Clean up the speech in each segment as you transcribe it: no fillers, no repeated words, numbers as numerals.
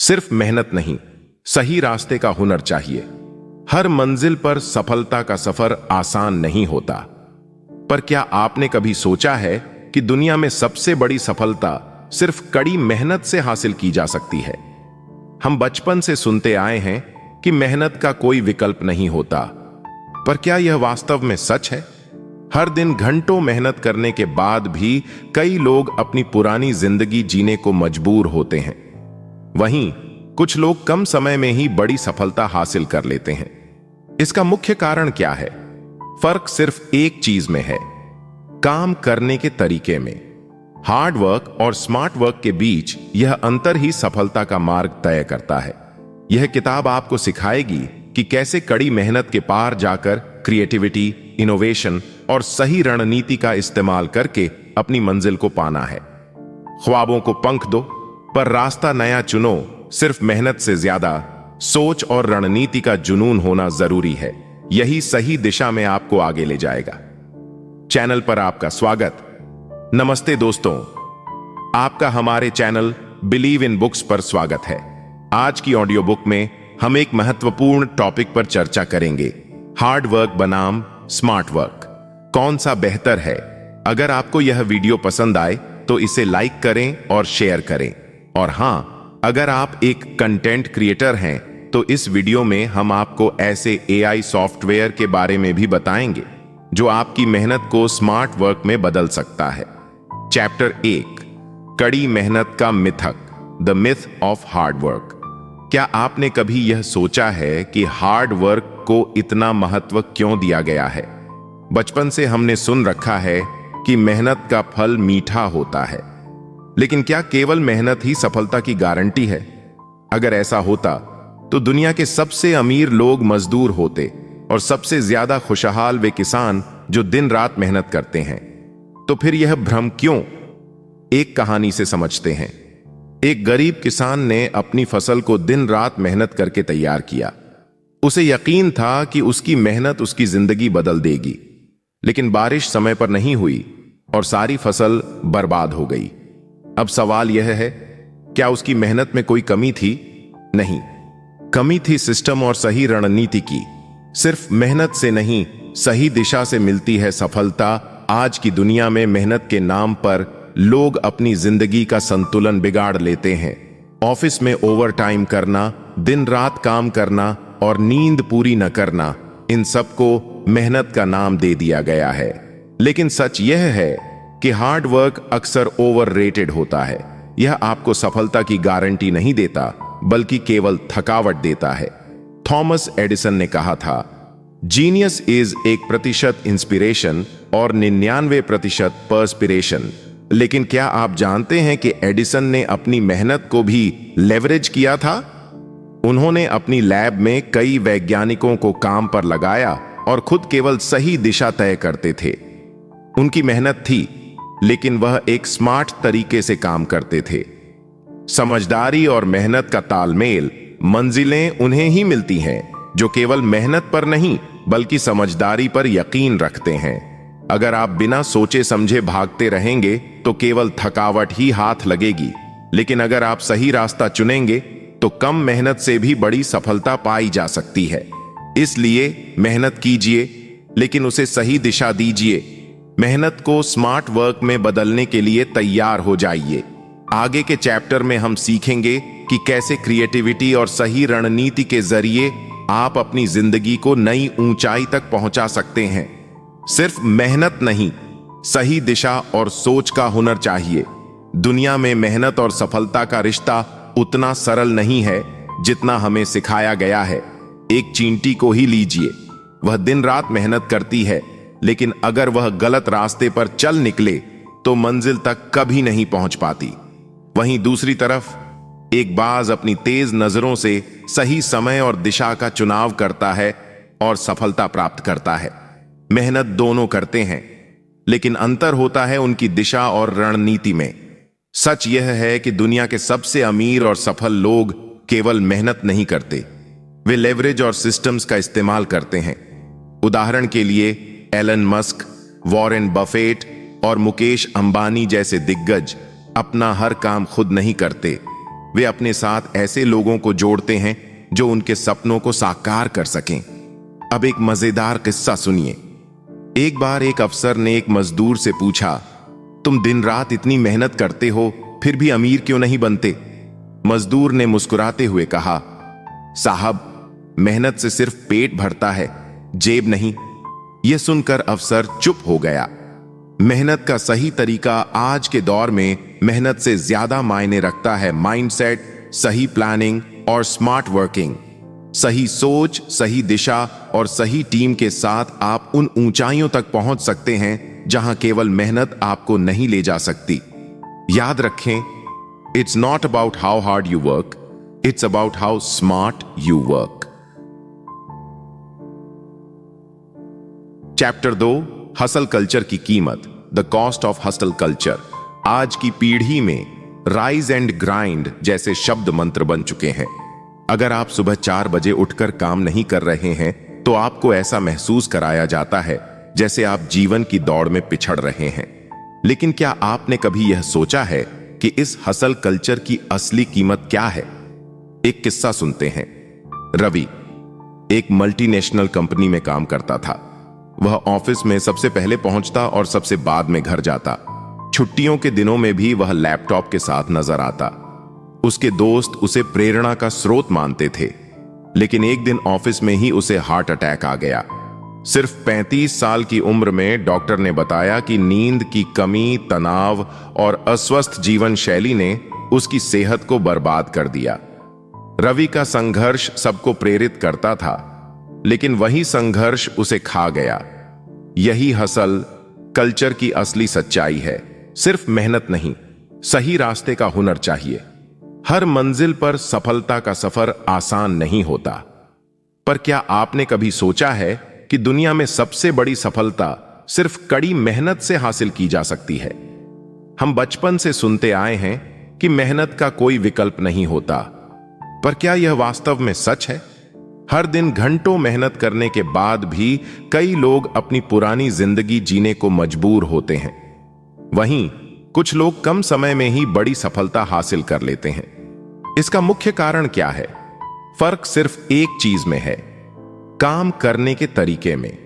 सिर्फ मेहनत नहीं, सही रास्ते का हुनर चाहिए। हर मंजिल पर सफलता का सफर आसान नहीं होता, पर क्या आपने कभी सोचा है कि दुनिया में सबसे बड़ी सफलता सिर्फ कड़ी मेहनत से हासिल की जा सकती है। हम बचपन से सुनते आए हैं कि मेहनत का कोई विकल्प नहीं होता, पर क्या यह वास्तव में सच है? हर दिन घंटों मेहनत करने के बाद भी कई लोग अपनी पुरानी जिंदगी जीने को मजबूर होते हैं। वहीं कुछ लोग कम समय में ही बड़ी सफलता हासिल कर लेते हैं। इसका मुख्य कारण क्या है? फर्क सिर्फ एक चीज में है, काम करने के तरीके में। हार्ड वर्क और स्मार्ट वर्क के बीच यह अंतर ही सफलता का मार्ग तय करता है। यह किताब आपको सिखाएगी कि कैसे कड़ी मेहनत के पार जाकर क्रिएटिविटी, इनोवेशन और सही रणनीति का इस्तेमाल करके अपनी मंजिल को पाना है। ख्वाबों को पंख दो, पर रास्ता नया चुनो। सिर्फ मेहनत से ज्यादा सोच और रणनीति का जुनून होना जरूरी है। यही सही दिशा में आपको आगे ले जाएगा। चैनल पर आपका स्वागत। नमस्ते दोस्तों, आपका हमारे चैनल बिलीव इन बुक्स पर स्वागत है। आज की ऑडियो बुक में हम एक महत्वपूर्ण टॉपिक पर चर्चा करेंगे, हार्ड वर्क बनाम स्मार्ट वर्क। कौन सा बेहतर है? अगर आपको यह वीडियो पसंद आए तो इसे लाइक करें और शेयर करें। और हां, अगर आप एक कंटेंट क्रिएटर हैं तो इस वीडियो में हम आपको ऐसे एआई सॉफ्टवेयर के बारे में भी बताएंगे जो आपकी मेहनत को स्मार्ट वर्क में बदल सकता है। चैप्टर 1, कड़ी मेहनत का मिथक, the myth of hard work. क्या आपने कभी यह सोचा है कि हार्ड वर्क को इतना महत्व क्यों दिया गया है? बचपन से हमने सुन रखा है कि मेहनत का फल मीठा होता है, लेकिन क्या केवल मेहनत ही सफलता की गारंटी है? अगर ऐसा होता तो दुनिया के सबसे अमीर लोग मजदूर होते और सबसे ज्यादा खुशहाल वे किसान जो दिन रात मेहनत करते हैं। तो फिर यह भ्रम क्यों? एक कहानी से समझते हैं। एक गरीब किसान ने अपनी फसल को दिन रात मेहनत करके तैयार किया। उसे यकीन था कि उसकी मेहनत उसकी जिंदगी बदल देगी, लेकिन बारिश समय पर नहीं हुई और सारी फसल बर्बाद हो गई। अब सवाल यह है, क्या उसकी मेहनत में कोई कमी थी? नहीं, कमी थी सिस्टम और सही रणनीति की। सिर्फ मेहनत से नहीं, सही दिशा से मिलती है सफलता। आज की दुनिया में मेहनत के नाम पर लोग अपनी जिंदगी का संतुलन बिगाड़ लेते हैं। ऑफिस में ओवरटाइम करना, दिन रात काम करना और नींद पूरी न करना, इन सबको मेहनत का नाम दे दिया गया है। लेकिन सच यह है कि हार्ड वर्क अक्सर ओवररेटेड होता है। यह आपको सफलता की गारंटी नहीं देता, बल्कि केवल थकावट देता है। थॉमस एडिसन ने कहा था, जीनियस इज 1% इंस्पिरेशन और 99% पर्सपिरेशन। लेकिन क्या आप जानते हैं कि एडिसन ने अपनी मेहनत को भी लेवरेज किया था? उन्होंने अपनी लैब में कई वैज्ञानिकों को काम पर लगाया और खुद केवल सही दिशा तय करते थे। उनकी मेहनत थी, लेकिन वह एक स्मार्ट तरीके से काम करते थे। समझदारी और मेहनत का तालमेल, मंजिलें उन्हें ही मिलती हैं जो केवल मेहनत पर नहीं बल्कि समझदारी पर यकीन रखते हैं। अगर आप बिना सोचे समझे भागते रहेंगे तो केवल थकावट ही हाथ लगेगी, लेकिन अगर आप सही रास्ता चुनेंगे तो कम मेहनत से भी बड़ी सफलता पाई जा सकती है। इसलिए मेहनत कीजिए, लेकिन उसे सही दिशा दीजिए। मेहनत को स्मार्ट वर्क में बदलने के लिए तैयार हो जाइए। आगे के चैप्टर में हम सीखेंगे कि कैसे क्रिएटिविटी और सही रणनीति के जरिए आप अपनी जिंदगी को नई ऊंचाई तक पहुंचा सकते हैं। सिर्फ मेहनत नहीं, सही दिशा और सोच का हुनर चाहिए। दुनिया में मेहनत और सफलता का रिश्ता उतना सरल नहीं है जितना हमें सिखाया गया है। एक चींटी को ही लीजिए, वह दिन रात मेहनत करती है, लेकिन अगर वह गलत रास्ते पर चल निकले तो मंजिल तक कभी नहीं पहुंच पाती। वहीं दूसरी तरफ एक बाज अपनी तेज नजरों से सही समय और दिशा का चुनाव करता है और सफलता प्राप्त करता है। मेहनत दोनों करते हैं, लेकिन अंतर होता है उनकी दिशा और रणनीति में। सच यह है कि दुनिया के सबसे अमीर और सफल लोग केवल मेहनत नहीं करते, वे लेवरेज और सिस्टम्स का इस्तेमाल करते हैं। उदाहरण के लिए एलन मस्क, वॉरेन बफेट और मुकेश अंबानी जैसे दिग्गज अपना हर काम खुद नहीं करते। वे अपने साथ ऐसे लोगों को जोड़ते हैं जो उनके सपनों को साकार कर सकें। अब एक मजेदार किस्सा सुनिए। एक बार एक अफसर ने एक मजदूर से पूछा, तुम दिन रात इतनी मेहनत करते हो फिर भी अमीर क्यों नहीं बनते? मजदूर ने मुस्कुराते हुए कहा, साहब, मेहनत से सिर्फ पेट भरता है, जेब नहीं। यह सुनकर अफसर चुप हो गया। मेहनत का सही तरीका आज के दौर में मेहनत से ज्यादा मायने रखता है माइंडसेट, सही प्लानिंग और स्मार्ट वर्किंग। सही सोच, सही दिशा और सही टीम के साथ आप उन ऊंचाइयों तक पहुंच सकते हैं जहां केवल मेहनत आपको नहीं ले जा सकती। याद रखें, it's not about how hard you work, it's about how smart you work. Chapter 2, hustle culture की कीमत, the cost of hustle culture. आज की पीढ़ी में राइज एंड ग्राइंड जैसे शब्द मंत्र बन चुके हैं। अगर आप सुबह 4 बजे उठकर काम नहीं कर रहे हैं तो आपको ऐसा महसूस कराया जाता है जैसे आप जीवन की दौड़ में पिछड़ रहे हैं। लेकिन क्या आपने कभी यह सोचा है कि इस हसल कल्चर की असली कीमत क्या है? एक किस्सा सुनते हैं। रवि एक मल्टीनेशनल कंपनी में काम करता था। वह ऑफिस में सबसे पहले पहुंचता और सबसे बाद में घर जाता। छुट्टियों के दिनों में भी वह लैपटॉप के साथ नजर आता। उसके दोस्त उसे प्रेरणा का स्रोत मानते थे, लेकिन एक दिन ऑफिस में ही उसे हार्ट अटैक आ गया। सिर्फ 35 साल की उम्र में डॉक्टर ने बताया कि नींद की कमी, तनाव और अस्वस्थ जीवन शैली ने उसकी सेहत को बर्बाद कर दिया। रवि का संघर्ष सबको प्रेरित करता था, लेकिन वही संघर्ष उसे खा गया। यही हसल कल्चर की असली सच्चाई है। सिर्फ मेहनत नहीं, सही रास्ते का हुनर चाहिए। हर मंजिल पर सफलता का सफर आसान नहीं होता, पर क्या आपने कभी सोचा है कि दुनिया में सबसे बड़ी सफलता सिर्फ कड़ी मेहनत से हासिल की जा सकती है? हम बचपन से सुनते आए हैं कि मेहनत का कोई विकल्प नहीं होता, पर क्या यह वास्तव में सच है? हर दिन घंटों मेहनत करने के बाद भी कई लोग अपनी पुरानी जिंदगी जीने को मजबूर होते हैं। वहीं कुछ लोग कम समय में ही बड़ी सफलता हासिल कर लेते हैं। इसका मुख्य कारण क्या है? फर्क सिर्फ एक चीज में है, काम करने के तरीके में।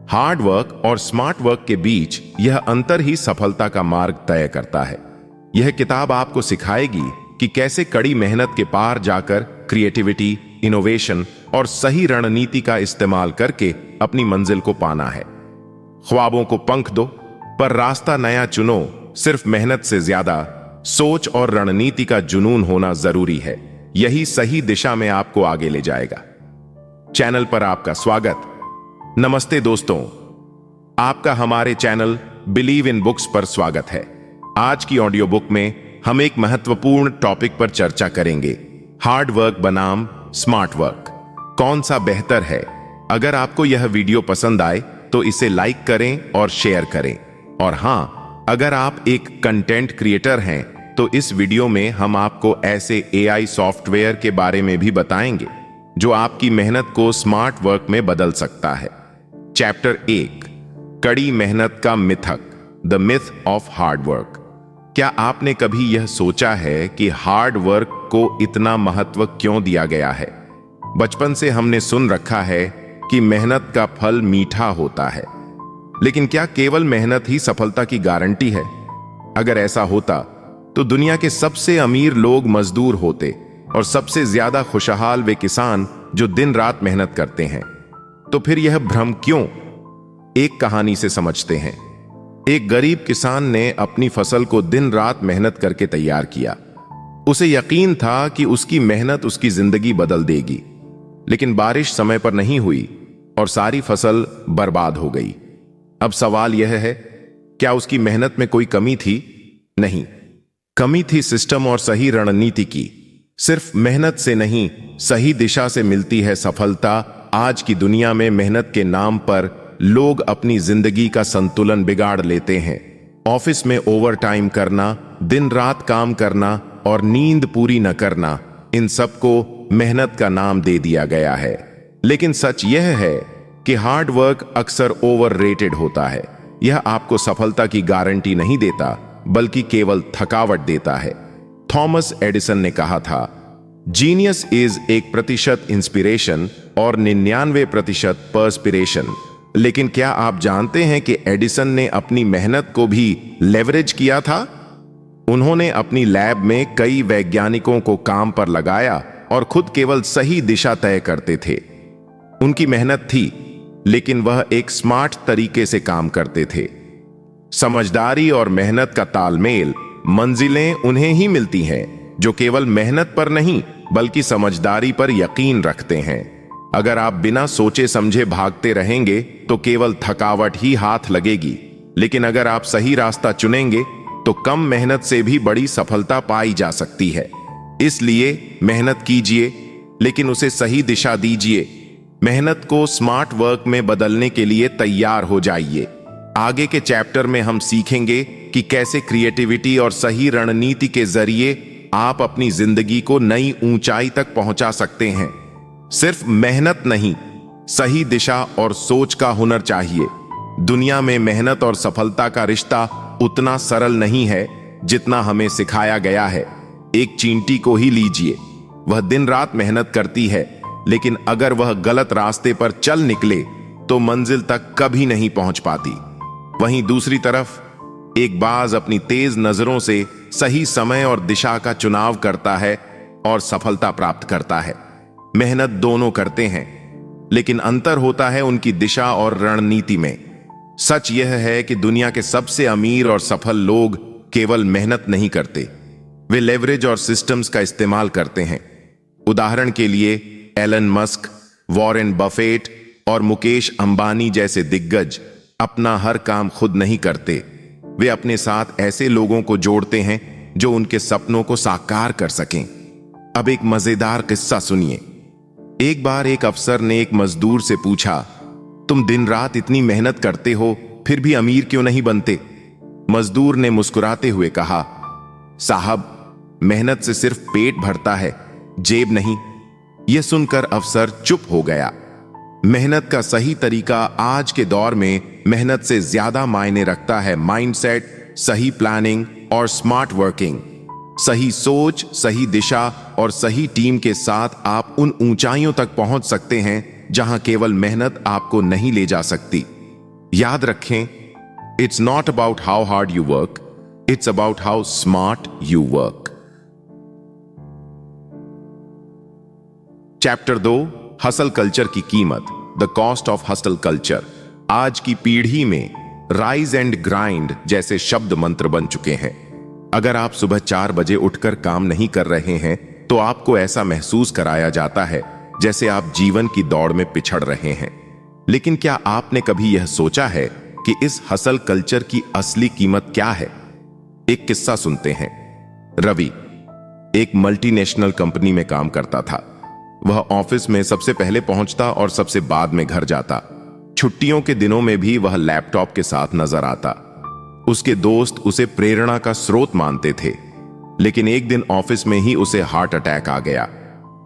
हार्ड वर्क और स्मार्ट वर्क के बीच यह अंतर ही सफलता का मार्ग तय करता है। यह किताब आपको सिखाएगी कि कैसे कड़ी मेहनत के पार जाकर क्रिएटिविटी, इनोवेशन और सही रणनीति का इस्तेमाल करके अपनी मंजिल को पाना है। ख्वाबों को पंख दो, पर रास्ता नया चुनो। सिर्फ मेहनत से ज्यादा सोच और रणनीति का जुनून होना जरूरी है। यही सही दिशा में आपको आगे ले जाएगा। चैनल पर आपका स्वागत। नमस्ते दोस्तों, आपका हमारे चैनल बिलीव इन बुक्स पर स्वागत है। आज की ऑडियो बुक में हम एक महत्वपूर्ण टॉपिक पर चर्चा करेंगे, हार्ड वर्क बनाम स्मार्ट वर्क। कौन सा बेहतर है? अगर आपको यह वीडियो पसंद आए तो इसे लाइक करें और शेयर करें। और हां, अगर आप एक कंटेंट क्रिएटर हैं तो इस वीडियो में हम आपको ऐसे एआई सॉफ्टवेयर के बारे में भी बताएंगे जो आपकी मेहनत को स्मार्ट वर्क में बदल सकता है। चैप्टर 1, कड़ी मेहनत का मिथक, the myth of hard work. क्या आपने कभी यह सोचा है कि हार्ड वर्क को इतना महत्व क्यों दिया गया है? बचपन से हमने सुन रखा है कि मेहनत का फल मीठा होता है, लेकिन क्या केवल मेहनत ही सफलता की गारंटी है? अगर ऐसा होता तो दुनिया के सबसे अमीर लोग मजदूर होते और सबसे ज्यादा खुशहाल वे किसान जो दिन रात मेहनत करते हैं। तो फिर यह भ्रम क्यों? एक कहानी से समझते हैं। एक गरीब किसान ने अपनी फसल को दिन रात मेहनत करके तैयार किया। उसे यकीन था कि उसकी मेहनत उसकी जिंदगी बदल देगी, लेकिन बारिश समय पर नहीं हुई और सारी फसल बर्बाद हो गई। अब सवाल यह है, क्या उसकी मेहनत में कोई कमी थी? नहीं, कमी थी सिस्टम और सही रणनीति की। सिर्फ मेहनत से नहीं, सही दिशा से मिलती है सफलता। आज की दुनिया में मेहनत के नाम पर लोग अपनी जिंदगी का संतुलन बिगाड़ लेते हैं। ऑफिस में ओवर टाइम करना, दिन रात काम करना और नींद पूरी न करना, इन सबको मेहनत का नाम दे दिया गया है। लेकिन सच यह है कि हार्ड वर्क अक्सर ओवररेटेड होता है। यह आपको सफलता की गारंटी नहीं देता, बल्कि केवल थकावट देता है। थॉमस एडिसन ने कहा था, जीनियस इज 1% इंस्पिरेशन और 99% पर्सपिरेशन। लेकिन क्या आप जानते हैं कि एडिसन ने अपनी मेहनत को भी लेवरेज किया था? उन्होंने अपनी लैब में कई वैज्ञानिकों को काम पर लगाया और खुद केवल सही दिशा तय करते थे। उनकी मेहनत थी, लेकिन वह एक स्मार्ट तरीके से काम करते थे। समझदारी और मेहनत का तालमेल, मंजिलें उन्हें ही मिलती हैं जो केवल मेहनत पर नहीं बल्कि समझदारी पर यकीन रखते हैं। अगर आप बिना सोचे समझे भागते रहेंगे तो केवल थकावट ही हाथ लगेगी, लेकिन अगर आप सही रास्ता चुनेंगे तो कम मेहनत से भी बड़ी सफलता पाई जा सकती है। इसलिए मेहनत कीजिए, लेकिन उसे सही दिशा दीजिए। मेहनत को स्मार्ट वर्क में बदलने के लिए तैयार हो जाइए। आगे के चैप्टर में हम सीखेंगे कि कैसे क्रिएटिविटी और सही रणनीति के जरिए आप अपनी जिंदगी को नई ऊंचाई तक पहुंचा सकते हैं। सिर्फ मेहनत नहीं, सही दिशा और सोच का हुनर चाहिए। दुनिया में मेहनत और सफलता का रिश्ता उतना सरल नहीं है जितना हमें सिखाया गया है। एक चींटी को ही लीजिए, वह दिन रात मेहनत करती है, लेकिन अगर वह गलत रास्ते पर चल निकले तो मंजिल तक कभी नहीं पहुंच पाती। वहीं दूसरी तरफ एक बाज अपनी तेज नजरों से सही समय और दिशा का चुनाव करता है और सफलता प्राप्त करता है। मेहनत दोनों करते हैं, लेकिन अंतर होता है उनकी दिशा और रणनीति में। सच यह है कि दुनिया के सबसे अमीर और सफल लोग केवल मेहनत नहीं करते, वे लेवरेज और सिस्टम्स का इस्तेमाल करते हैं। उदाहरण के लिए एलन मस्क, वॉरेन बफेट और मुकेश अंबानी जैसे दिग्गज अपना हर काम खुद नहीं करते। वे अपने साथ ऐसे लोगों को जोड़ते हैं जो उनके सपनों को साकार कर सकें। अब एक मजेदार किस्सा सुनिए। एक बार एक अफसर ने एक मजदूर से पूछा, तुम दिन रात इतनी मेहनत करते हो, फिर भी अमीर क्यों नहीं बनते? मजदूर ने मुस्कुराते हुए कहा, साहब, मेहनत से सिर्फ पेट भरता है, जेब नहीं। यह सुनकर अफसर चुप हो गया। मेहनत का सही तरीका आज के दौर में मेहनत से ज्यादा मायने रखता है माइंडसेट, सही प्लानिंग और स्मार्ट वर्किंग। सही सोच, सही दिशा और सही टीम के साथ आप उन ऊंचाइयों तक पहुंच सकते हैं जहां केवल मेहनत आपको नहीं ले जा सकती। याद रखें, it's not about how hard you work, it's about how smart you work. Chapter 2, hustle culture की कीमत, the cost of hustle culture. आज की पीढ़ी में राइज एंड ग्राइंड जैसे शब्द मंत्र बन चुके हैं। अगर आप सुबह 4 बजे उठकर काम नहीं कर रहे हैं तो आपको ऐसा महसूस कराया जाता है जैसे आप जीवन की दौड़ में पिछड़ रहे हैं। लेकिन क्या आपने कभी यह सोचा है कि इस हसल कल्चर की असली कीमत क्या है? एक किस्सा सुनते हैं। रवि एक मल्टीनेशनल कंपनी में काम करता था। वह ऑफिस में सबसे पहले पहुंचता और सबसे बाद में घर जाता। छुट्टियों के दिनों में भी वह लैपटॉप के साथ नजर आता। उसके दोस्त उसे प्रेरणा का स्रोत मानते थे, लेकिन एक दिन ऑफिस में ही उसे हार्ट अटैक आ गया।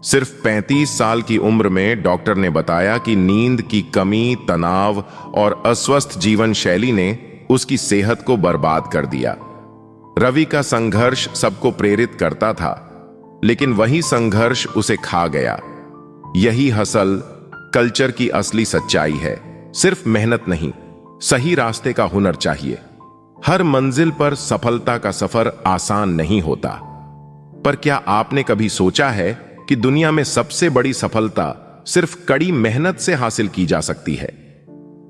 सिर्फ 35 साल की उम्र में डॉक्टर ने बताया कि नींद की कमी, तनाव और अस्वस्थ जीवन शैली ने उसकी सेहत को बर्बाद कर दिया। रवि का संघर्ष सबको प्रेरित करता था, लेकिन वही संघर्ष उसे खा गया। यही हसल कल्चर की असली सच्चाई है। सिर्फ मेहनत नहीं, सही रास्ते का हुनर चाहिए। हर मंजिल पर सफलता का सफर आसान नहीं होता, पर क्या आपने कभी सोचा है कि दुनिया में सबसे बड़ी सफलता सिर्फ कड़ी मेहनत से हासिल की जा सकती है?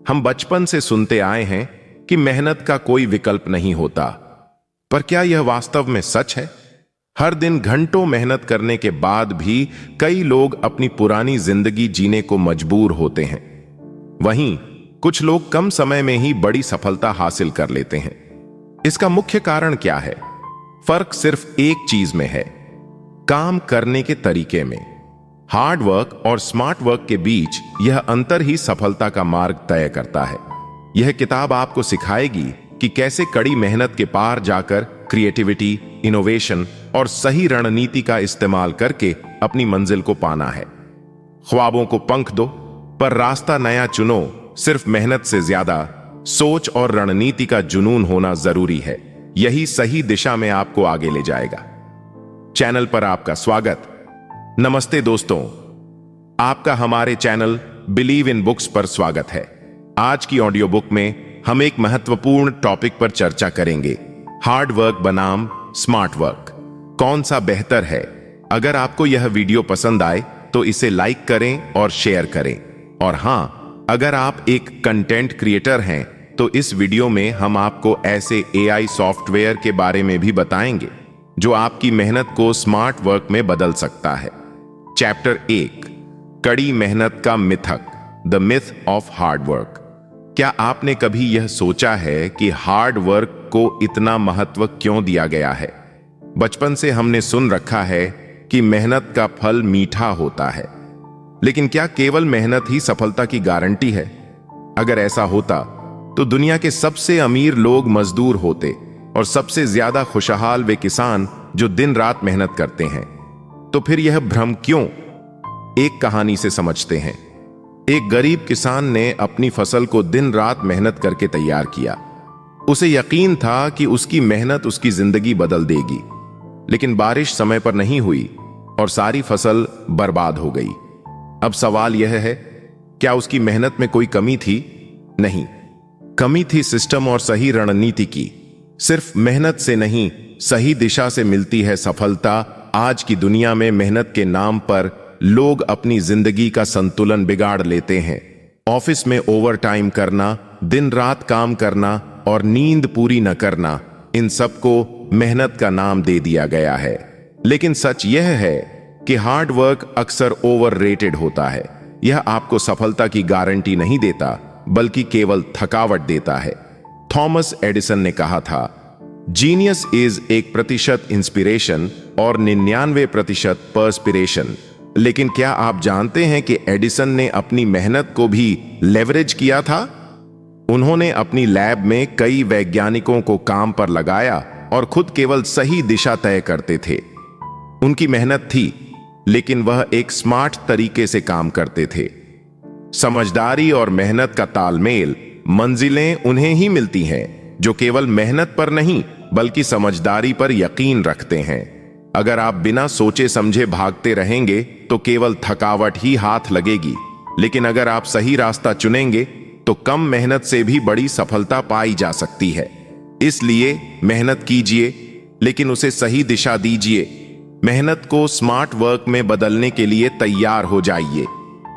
हम बचपन से सुनते आए हैं कि मेहनत का कोई विकल्प नहीं होता, पर क्या यह वास्तव में सच है? हर दिन घंटों मेहनत करने के बाद भी कई लोग अपनी पुरानी जिंदगी जीने को मजबूर होते हैं। वहीं कुछ लोग कम समय में ही बड़ी सफलता हासिल कर लेते हैं। इसका मुख्य कारण क्या है? फर्क सिर्फ एक चीज में है, काम करने के तरीके में। हार्ड वर्क और स्मार्ट वर्क के बीच यह अंतर ही सफलता का मार्ग तय करता है। यह किताब आपको सिखाएगी कि कैसे कड़ी मेहनत के पार जाकर क्रिएटिविटी, इनोवेशन और सही रणनीति का इस्तेमाल करके अपनी मंजिल को पाना है। ख्वाबों को पंख दो, पर रास्ता नया चुनो। सिर्फ मेहनत से ज्यादा सोच और रणनीति का जुनून होना जरूरी है। यही सही दिशा में आपको आगे ले जाएगा। चैनल पर आपका स्वागत। नमस्ते दोस्तों, आपका हमारे चैनल बिलीव इन बुक्स पर स्वागत है। आज की ऑडियो बुक में हम एक महत्वपूर्ण टॉपिक पर चर्चा करेंगे, हार्ड वर्क बनाम स्मार्ट वर्क। कौन सा बेहतर है? अगर आपको यह वीडियो पसंद आए तो इसे लाइक करें और शेयर करें। और हां, अगर आप एक कंटेंट क्रिएटर हैं तो इस वीडियो में हम आपको ऐसे AI सॉफ्टवेयर के बारे में भी बताएंगे जो आपकी मेहनत को स्मार्ट वर्क में बदल सकता है। चैप्टर 1, कड़ी मेहनत का मिथक, the myth of hard work. क्या आपने कभी यह सोचा है कि हार्ड वर्क को इतना महत्व क्यों दिया गया है? बचपन से हमने सुन रखा है कि मेहनत का फल मीठा होता है, लेकिन क्या केवल मेहनत ही सफलता की गारंटी है? अगर ऐसा होता तो दुनिया के सबसे अमीर लोग मजदूर होते और सबसे ज्यादा खुशहाल वे किसान जो दिन रात मेहनत करते हैं। तो फिर यह भ्रम क्यों? एक कहानी से समझते हैं। एक गरीब किसान ने अपनी फसल को दिन रात मेहनत करके तैयार किया। उसे यकीन था कि उसकी मेहनत उसकी जिंदगी बदल देगी, लेकिन बारिश समय पर नहीं हुई और सारी फसल बर्बाद हो गई। अब सवाल यह है, क्या उसकी मेहनत में कोई कमी थी? नहीं, कमी थी सिस्टम और सही रणनीति की। सिर्फ मेहनत से नहीं, सही दिशा से मिलती है सफलता। आज की दुनिया में मेहनत के नाम पर लोग अपनी जिंदगी का संतुलन बिगाड़ लेते हैं। ऑफिस में ओवर टाइम करना, दिन रात काम करना और नींद पूरी न करना, इन सबको मेहनत का नाम दे दिया गया है। लेकिन सच यह है कि हार्ड वर्क अक्सर ओवररेटेड होता है। यह आपको सफलता की गारंटी नहीं देता, बल्कि केवल थकावट देता है। थॉमस एडिसन ने कहा था, जीनियस इज 1% इंस्पिरेशन और 99% पर्सपिरेशन। लेकिन क्या आप जानते हैं कि एडिसन ने अपनी मेहनत को भी लेवरेज किया था? उन्होंने अपनी लैब में कई वैज्ञानिकों को काम पर लगाया और खुद केवल सही दिशा तय करते थे। उनकी मेहनत थी, लेकिन वह एक स्मार्ट तरीके से काम करते थे। समझदारी और मेहनत का तालमेल, मंजिलें उन्हें ही मिलती हैं जो केवल मेहनत पर नहीं बल्कि समझदारी पर यकीन रखते हैं। अगर आप बिना सोचे समझे भागते रहेंगे तो केवल थकावट ही हाथ लगेगी, लेकिन अगर आप सही रास्ता चुनेंगे तो कम मेहनत से भी बड़ी सफलता पाई जा सकती है। इसलिए मेहनत कीजिए, लेकिन उसे सही दिशा दीजिए। मेहनत को स्मार्ट वर्क में बदलने के लिए तैयार हो जाइए।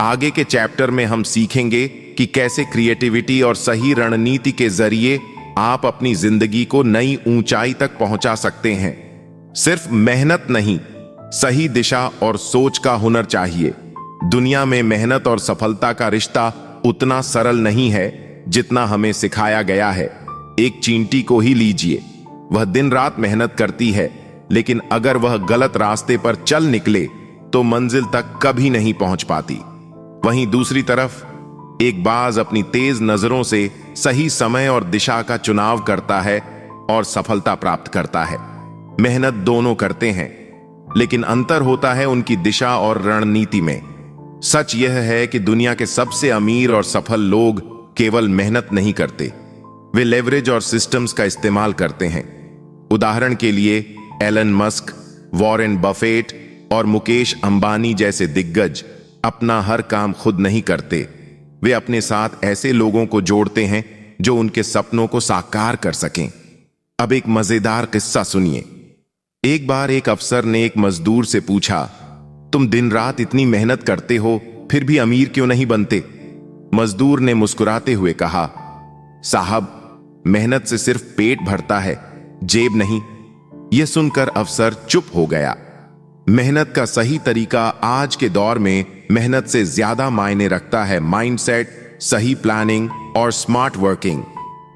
आगे के चैप्टर में हम सीखेंगे कि कैसे क्रिएटिविटी और सही रणनीति के जरिए आप अपनी जिंदगी को नई ऊंचाई तक पहुंचा सकते हैं। सिर्फ मेहनत नहीं, सही दिशा और सोच का हुनर चाहिए। दुनिया में मेहनत और सफलता का रिश्ता उतना सरल नहीं है जितना हमें सिखाया गया है। एक चींटी को ही लीजिए, वह दिन रात मेहनत करती है, लेकिन अगर वह गलत रास्ते पर चल निकले तो मंजिल तक कभी नहीं पहुंच पाती। वहीं दूसरी तरफ एक बाज अपनी तेज नजरों से सही समय और दिशा का चुनाव करता है और सफलता प्राप्त करता है। मेहनत दोनों करते हैं, लेकिन अंतर होता है उनकी दिशा और रणनीति में। सच यह है कि दुनिया के सबसे अमीर और सफल लोग केवल मेहनत नहीं करते, वे लेवरेज और सिस्टम्स का इस्तेमाल करते हैं। उदाहरण के लिए एलन मस्क, वॉरेन बफेट और मुकेश अंबानी जैसे दिग्गज अपना हर काम खुद नहीं करते। वे अपने साथ ऐसे लोगों को जोड़ते हैं जो उनके सपनों को साकार कर सकें। अब एक मजेदार किस्सा सुनिए। एक बार एक अफसर ने एक मजदूर से पूछा, तुम दिन रात इतनी मेहनत करते हो, फिर भी अमीर क्यों नहीं बनते? मजदूर ने मुस्कुराते हुए कहा, साहब, मेहनत से सिर्फ पेट भरता है, जेब नहीं। यह सुनकर अफसर चुप हो गया। मेहनत का सही तरीका आज के दौर में मेहनत से ज्यादा मायने रखता है। माइंडसेट, सही प्लानिंग और स्मार्ट वर्किंग।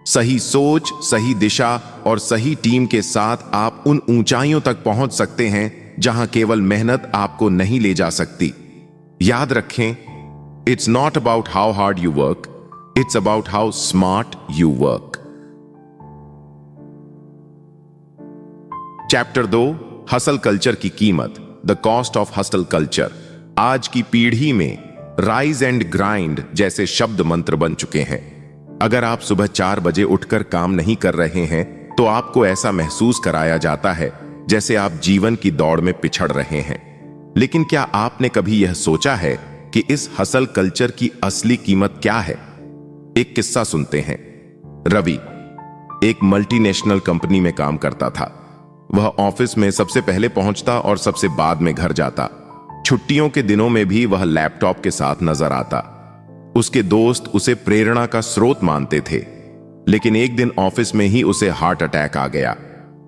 सही सोच, सही दिशा और सही टीम के साथ आप उन ऊंचाइयों तक पहुंच सकते हैं जहां केवल मेहनत आपको नहीं ले जा सकती। याद रखें, it's not about how hard you work, it's about how smart you work. Chapter 2, hustle culture की कीमत, the cost of hustle culture. आज की पीढ़ी में राइज एंड ग्राइंड जैसे शब्द मंत्र बन चुके हैं। अगर आप सुबह 4 बजे उठकर काम नहीं कर रहे हैं तो आपको ऐसा महसूस कराया जाता है जैसे आप जीवन की दौड़ में पिछड़ रहे हैं। लेकिन क्या आपने कभी यह सोचा है कि इस हसल कल्चर की असली कीमत क्या है? एक किस्सा सुनते हैं। रवि एक मल्टीनेशनल कंपनी में काम करता था। वह ऑफिस में सबसे पहले पहुंचता और सबसे बाद में घर जाता। छुट्टियों के दिनों में भी वह लैपटॉप के साथ नजर आता। उसके दोस्त उसे प्रेरणा का स्रोत मानते थे, लेकिन एक दिन ऑफिस में ही उसे हार्ट अटैक आ गया।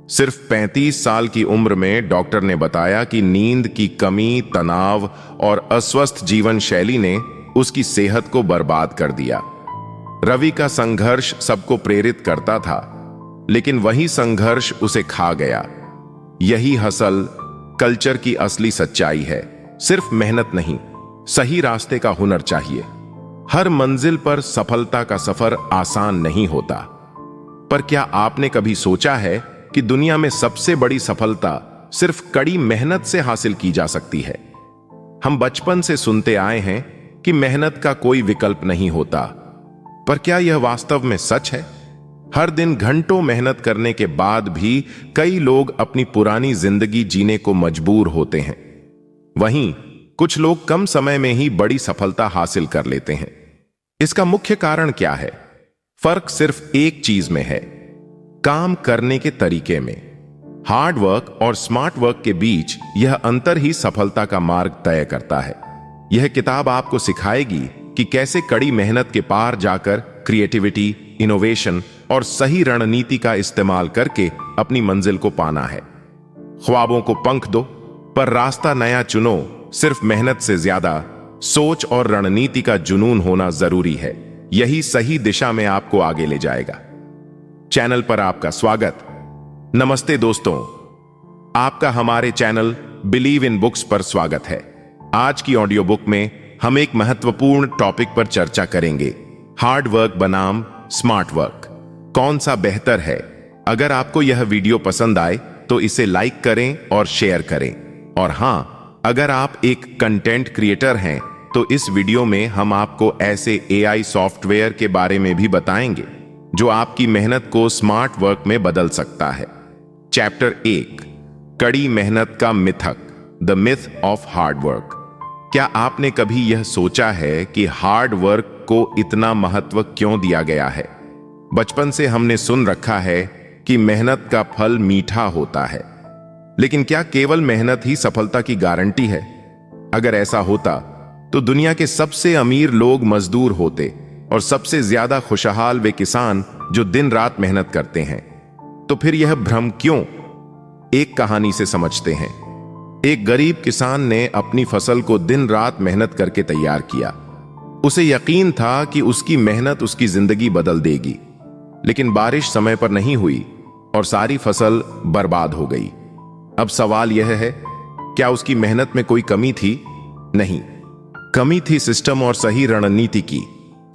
सिर्फ 35 साल की उम्र में डॉक्टर ने बताया कि नींद की कमी, तनाव और अस्वस्थ जीवन शैली ने उसकी सेहत को बर्बाद कर दिया। रवि का संघर्ष सबको प्रेरित करता था, लेकिन वही संघर्ष उसे खा गया। यही हसल कल्चर की असली सच्चाई है। सिर्फ मेहनत नहीं, सही रास्ते का हुनर चाहिए। हर मंजिल पर सफलता का सफर आसान नहीं होता। पर क्या आपने कभी सोचा है कि दुनिया में सबसे बड़ी सफलता सिर्फ कड़ी मेहनत से हासिल की जा सकती है? हम बचपन से सुनते आए हैं कि मेहनत का कोई विकल्प नहीं होता, पर क्या यह वास्तव में सच है? हर दिन घंटों मेहनत करने के बाद भी कई लोग अपनी पुरानी जिंदगी जीने को मजबूर होते हैं। वहीं कुछ लोग कम समय में ही बड़ी सफलता हासिल कर लेते हैं। इसका मुख्य कारण क्या है? फर्क सिर्फ एक चीज में है, काम करने के तरीके में। हार्ड वर्क और स्मार्ट वर्क के बीच यह अंतर ही सफलता का मार्ग तय करता है। यह किताब आपको सिखाएगी कि कैसे कड़ी मेहनत के पार जाकर क्रिएटिविटी, इनोवेशन और सही रणनीति का इस्तेमाल करके अपनी मंजिल को पाना है। ख्वाबों को पंख दो, पर रास्ता नया चुनो। सिर्फ मेहनत से ज्यादा सोच और रणनीति का जुनून होना जरूरी है। यही सही दिशा में आपको आगे ले जाएगा। चैनल पर आपका स्वागत। नमस्ते दोस्तों, आपका हमारे चैनल बिलीव इन बुक्स पर स्वागत है। आज की ऑडियो बुक में हम एक महत्वपूर्ण टॉपिक पर चर्चा करेंगे, हार्ड वर्क बनाम स्मार्ट वर्क। कौन सा बेहतर है? अगर आपको यह वीडियो पसंद आए तो इसे लाइक करें और शेयर करें। और हां, अगर आप एक कंटेंट क्रिएटर हैं तो इस वीडियो में हम आपको ऐसे एआई सॉफ्टवेयर के बारे में भी बताएंगे जो आपकी मेहनत को स्मार्ट वर्क में बदल सकता है। चैप्टर 1, कड़ी मेहनत का मिथक, the myth of hard work. क्या आपने कभी यह सोचा है कि हार्ड वर्क को इतना महत्व क्यों दिया गया है? बचपन से हमने सुन रखा है कि मेहनत का फल मीठा होता है, लेकिन क्या केवल मेहनत ही सफलता की गारंटी है? अगर ऐसा होता तो दुनिया के सबसे अमीर लोग मजदूर होते और सबसे ज्यादा खुशहाल वे किसान जो दिन रात मेहनत करते हैं। तो फिर यह भ्रम क्यों? एक कहानी से समझते हैं। एक गरीब किसान ने अपनी फसल को दिन रात मेहनत करके तैयार किया। उसे यकीन था कि उसकी मेहनत उसकी जिंदगी बदल देगी, लेकिन बारिश समय पर नहीं हुई और सारी फसल बर्बाद हो गई। अब सवाल यह है, क्या उसकी मेहनत में कोई कमी थी? नहीं, कमी थी सिस्टम और सही रणनीति की।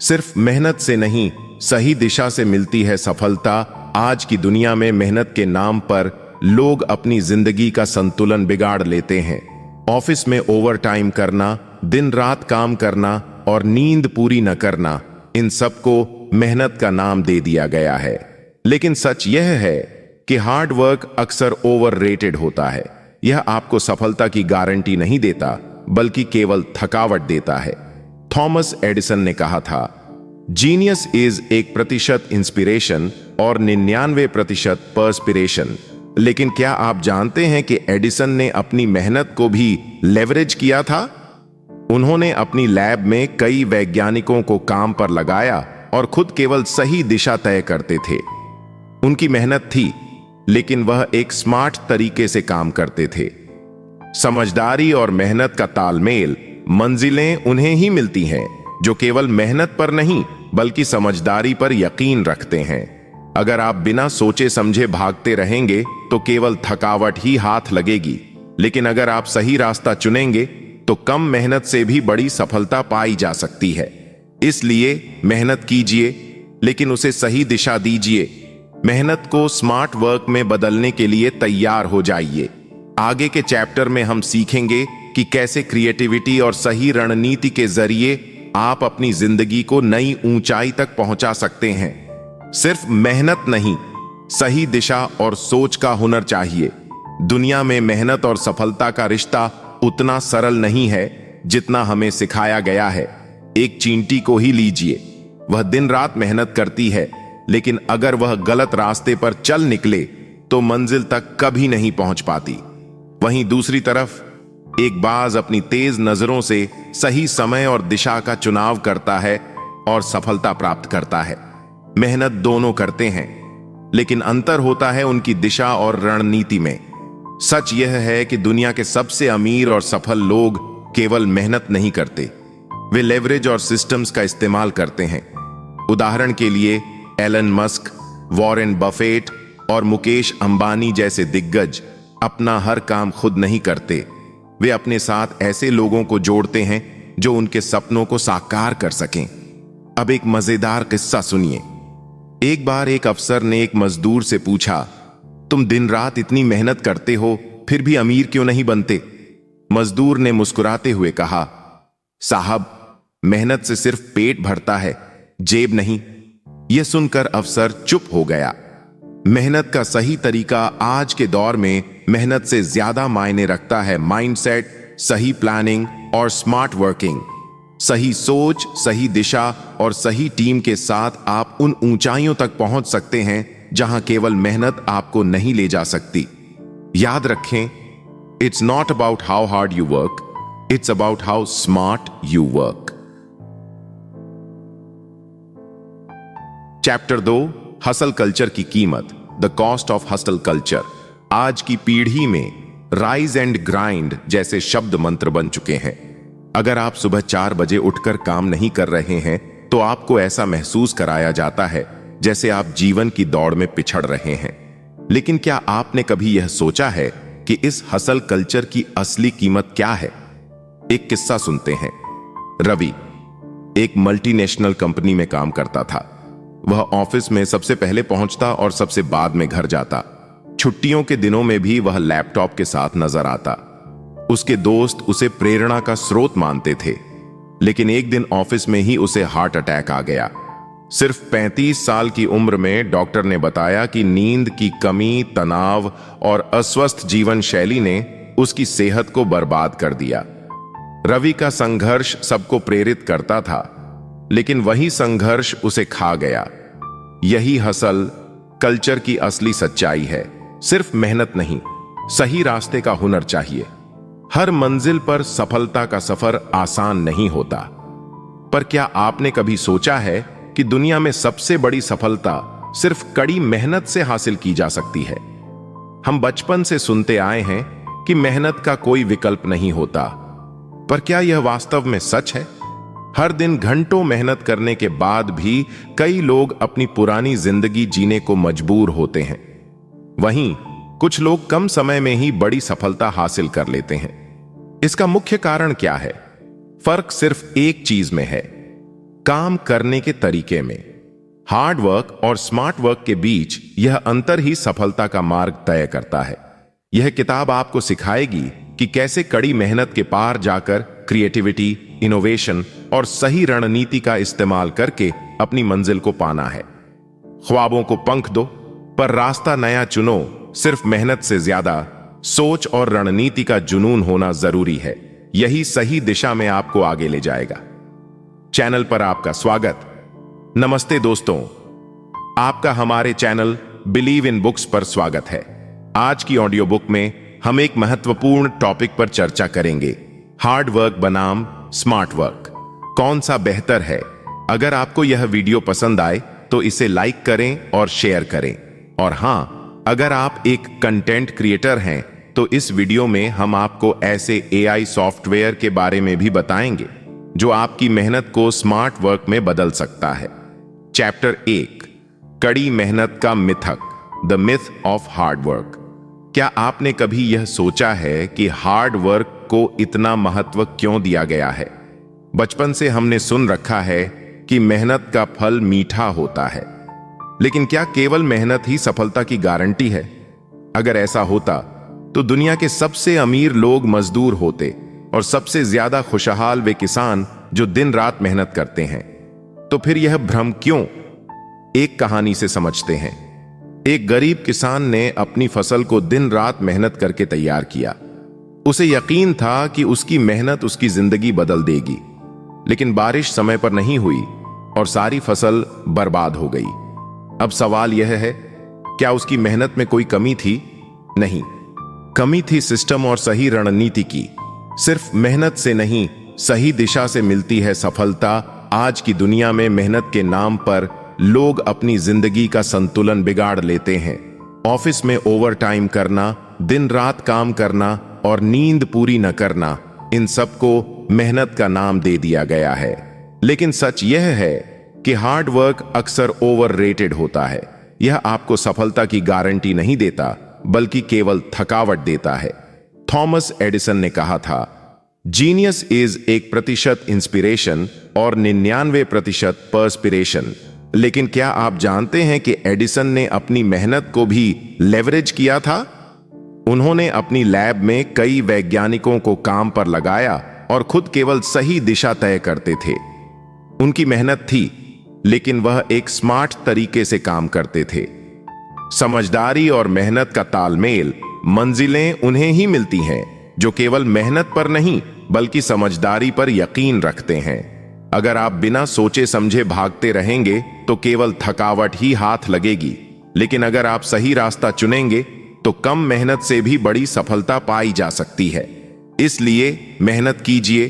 सिर्फ मेहनत से नहीं, सही दिशा से मिलती है सफलता। आज की दुनिया में मेहनत के नाम पर लोग अपनी जिंदगी का संतुलन बिगाड़ लेते हैं। ऑफिस में ओवर टाइम करना, दिन रात काम करना और नींद पूरी न करना, इन सबको मेहनत का नाम दे दिया गया है। लेकिन सच यह है कि हार्ड वर्क अक्सर ओवररेटेड होता है। यह आपको सफलता की गारंटी नहीं देता, बल्कि केवल थकावट देता है। थॉमस एडिसन ने कहा था, जीनियस इज 1% इंस्पिरेशन और 99% पर्सपिरेशन। लेकिन क्या आप जानते हैं कि एडिसन ने अपनी मेहनत को भी लेवरेज किया था? उन्होंने अपनी लैब में कई वैज्ञानिकों को काम पर लगाया और खुद केवल सही दिशा तय करते थे। उनकी मेहनत थी, लेकिन वह एक स्मार्ट तरीके से काम करते थे। समझदारी और मेहनत का तालमेल, मंजिलें उन्हें ही मिलती हैं जो केवल मेहनत पर नहीं बल्कि समझदारी पर यकीन रखते हैं। अगर आप बिना सोचे समझे भागते रहेंगे तो केवल थकावट ही हाथ लगेगी, लेकिन अगर आप सही रास्ता चुनेंगे तो कम मेहनत से भी बड़ी सफलता पाई जा सकती है। इसलिए मेहनत कीजिए, लेकिन उसे सही दिशा दीजिए। मेहनत को स्मार्ट वर्क में बदलने के लिए तैयार हो जाइए। आगे के चैप्टर में हम सीखेंगे कि कैसे क्रिएटिविटी और सही रणनीति के जरिए आप अपनी जिंदगी को नई ऊंचाई तक पहुंचा सकते हैं। सिर्फ मेहनत नहीं, सही दिशा और सोच का हुनर चाहिए। दुनिया में मेहनत और सफलता का रिश्ता उतना सरल नहीं है जितना हमें सिखाया गया है। एक चींटी को ही लीजिए, वह दिन रात मेहनत करती है, लेकिन अगर वह गलत रास्ते पर चल निकले तो मंजिल तक कभी नहीं पहुंच पाती। वहीं दूसरी तरफ एक बाज अपनी तेज नजरों से सही समय और दिशा का चुनाव करता है और सफलता प्राप्त करता है। मेहनत दोनों करते हैं, लेकिन अंतर होता है उनकी दिशा और रणनीति में। सच यह है कि दुनिया के सबसे अमीर और सफल लोग केवल मेहनत नहीं करते, वे लेवरेज और सिस्टम्स का इस्तेमाल करते हैं। उदाहरण के लिए एलन मस्क, वॉरेन बफेट और मुकेश अंबानी जैसे दिग्गज अपना हर काम खुद नहीं करते। वे अपने साथ ऐसे लोगों को जोड़ते हैं जो उनके सपनों को साकार कर सकें। अब एक मजेदार किस्सा सुनिए। एक बार एक अफसर ने एक मजदूर से पूछा, तुम दिन रात इतनी मेहनत करते हो, फिर भी अमीर क्यों नहीं बनते? मजदूर ने मुस्कुराते हुए कहा, साहब, मेहनत से सिर्फ पेट भरता है, जेब नहीं। यह सुनकर अफसर चुप हो गया। मेहनत का सही तरीका आज के दौर में मेहनत से ज्यादा मायने रखता है माइंडसेट, सही प्लानिंग और स्मार्ट वर्किंग। सही सोच, सही दिशा और सही टीम के साथ आप उन ऊंचाइयों तक पहुंच सकते हैं जहां केवल मेहनत आपको नहीं ले जा सकती। याद रखें, it's not about how hard you work, it's about how smart you work. Chapter 2, hustle culture की कीमत, the cost of hustle culture. आज की पीढ़ी में राइज एंड ग्राइंड जैसे शब्द मंत्र बन चुके हैं। अगर आप सुबह 4 बजे उठकर काम नहीं कर रहे हैं तो आपको ऐसा महसूस कराया जाता है जैसे आप जीवन की दौड़ में पिछड़ रहे हैं। लेकिन क्या आपने कभी यह सोचा है कि इस हसल कल्चर की असली कीमत क्या है? एक किस्सा सुनते हैं। रवि एक मल्टीनेशनल कंपनी में काम करता था। वह ऑफिस में सबसे पहले पहुंचता और सबसे बाद में घर जाता। छुट्टियों के दिनों में भी वह लैपटॉप के साथ नजर आता। उसके दोस्त उसे प्रेरणा का स्रोत मानते थे, लेकिन एक दिन ऑफिस में ही उसे हार्ट अटैक आ गया। सिर्फ 35 साल की उम्र में डॉक्टर ने बताया कि नींद की कमी, तनाव और अस्वस्थ जीवन शैली ने उसकी सेहत को बर्बाद कर दिया। रवि का संघर्ष सबको प्रेरित करता था, लेकिन वही संघर्ष उसे खा गया। यही हसल कल्चर की असली सच्चाई है। सिर्फ मेहनत नहीं, सही रास्ते का हुनर चाहिए। हर मंजिल पर सफलता का सफर आसान नहीं होता, पर क्या आपने कभी सोचा है कि दुनिया में सबसे बड़ी सफलता सिर्फ कड़ी मेहनत से हासिल की जा सकती है? हम बचपन से सुनते आए हैं कि मेहनत का कोई विकल्प नहीं होता, पर क्या यह वास्तव में सच है? हर दिन घंटों मेहनत करने के बाद भी कई लोग अपनी पुरानी जिंदगी जीने को मजबूर होते हैं। वहीं कुछ लोग कम समय में ही बड़ी सफलता हासिल कर लेते हैं। इसका मुख्य कारण क्या है? फर्क सिर्फ एक चीज में है, काम करने के तरीके में। हार्ड वर्क और स्मार्ट वर्क के बीच यह अंतर ही सफलता का मार्ग तय करता है। यह किताब आपको सिखाएगी कि कैसे कड़ी मेहनत के पार जाकर क्रिएटिविटी, इनोवेशन और सही रणनीति का इस्तेमाल करके अपनी मंजिल को पाना है। ख्वाबों को पंख दो, पर रास्ता नया चुनो। सिर्फ मेहनत से ज्यादा सोच और रणनीति का जुनून होना जरूरी है। यही सही दिशा में आपको आगे ले जाएगा। चैनल पर आपका स्वागत। नमस्ते दोस्तों, आपका हमारे चैनल बिलीव इन बुक्स पर स्वागत है। आज की ऑडियो बुक में हम एक महत्वपूर्ण टॉपिक पर चर्चा करेंगे, हार्ड वर्क बनाम स्मार्ट वर्क। कौन सा बेहतर है? अगर आपको यह वीडियो पसंद आए तो इसे लाइक करें और शेयर करें। और हां, अगर आप एक कंटेंट क्रिएटर हैं तो इस वीडियो में हम आपको ऐसे AI सॉफ्टवेयर के बारे में भी बताएंगे जो आपकी मेहनत को स्मार्ट वर्क में बदल सकता है। चैप्टर 1, कड़ी मेहनत का मिथक, the myth of hard work. क्या आपने कभी यह सोचा है कि हार्ड वर्क को इतना महत्व क्यों दिया गया है? बचपन से हमने सुन रखा है कि मेहनत का फल मीठा होता है, लेकिन क्या केवल मेहनत ही सफलता की गारंटी है? अगर ऐसा होता तो दुनिया के सबसे अमीर लोग मजदूर होते और सबसे ज्यादा खुशहाल वे किसान जो दिन रात मेहनत करते हैं। तो फिर यह भ्रम क्यों? एक कहानी से समझते हैं। एक गरीब किसान ने अपनी फसल को दिन रात मेहनत करके तैयार किया। उसे यकीन था कि उसकी मेहनत उसकी जिंदगी बदल देगी, लेकिन बारिश समय पर नहीं हुई और सारी फसल बर्बाद हो गई। अब सवाल यह है, क्या उसकी मेहनत में कोई कमी थी? नहीं, कमी थी सिस्टम और सही रणनीति की। सिर्फ मेहनत से नहीं, सही दिशा से मिलती है सफलता। आज की दुनिया में मेहनत के नाम पर लोग अपनी जिंदगी का संतुलन बिगाड़ लेते हैं। ऑफिस में ओवरटाइम करना, दिन रात काम करना और नींद पूरी न करना, इन सबको मेहनत का नाम दे दिया गया है। लेकिन सच यह है कि हार्ड वर्क अक्सर ओवररेटेड होता है। यह आपको सफलता की गारंटी नहीं देता, बल्कि केवल थकावट देता है। थॉमस एडिसन ने कहा था, जीनियस इज 1% इंस्पिरेशन और 99% पर्सपिरेशन। लेकिन क्या आप जानते हैं कि एडिसन ने अपनी मेहनत को भी लेवरेज किया था? उन्होंने अपनी लैब में कई वैज्ञानिकों को काम पर लगाया और खुद केवल सही दिशा तय करते थे। उनकी मेहनत थी, लेकिन वह एक स्मार्ट तरीके से काम करते थे। समझदारी और मेहनत का तालमेल, मंजिलें उन्हें ही मिलती हैं जो केवल मेहनत पर नहीं, बल्कि समझदारी पर यकीन रखते हैं। अगर आप बिना सोचे समझे भागते रहेंगे तो केवल थकावट ही हाथ लगेगी, लेकिन अगर आप सही रास्ता चुनेंगे तो कम मेहनत से भी बड़ी सफलता पाई जा सकती है। इसलिए मेहनत कीजिए,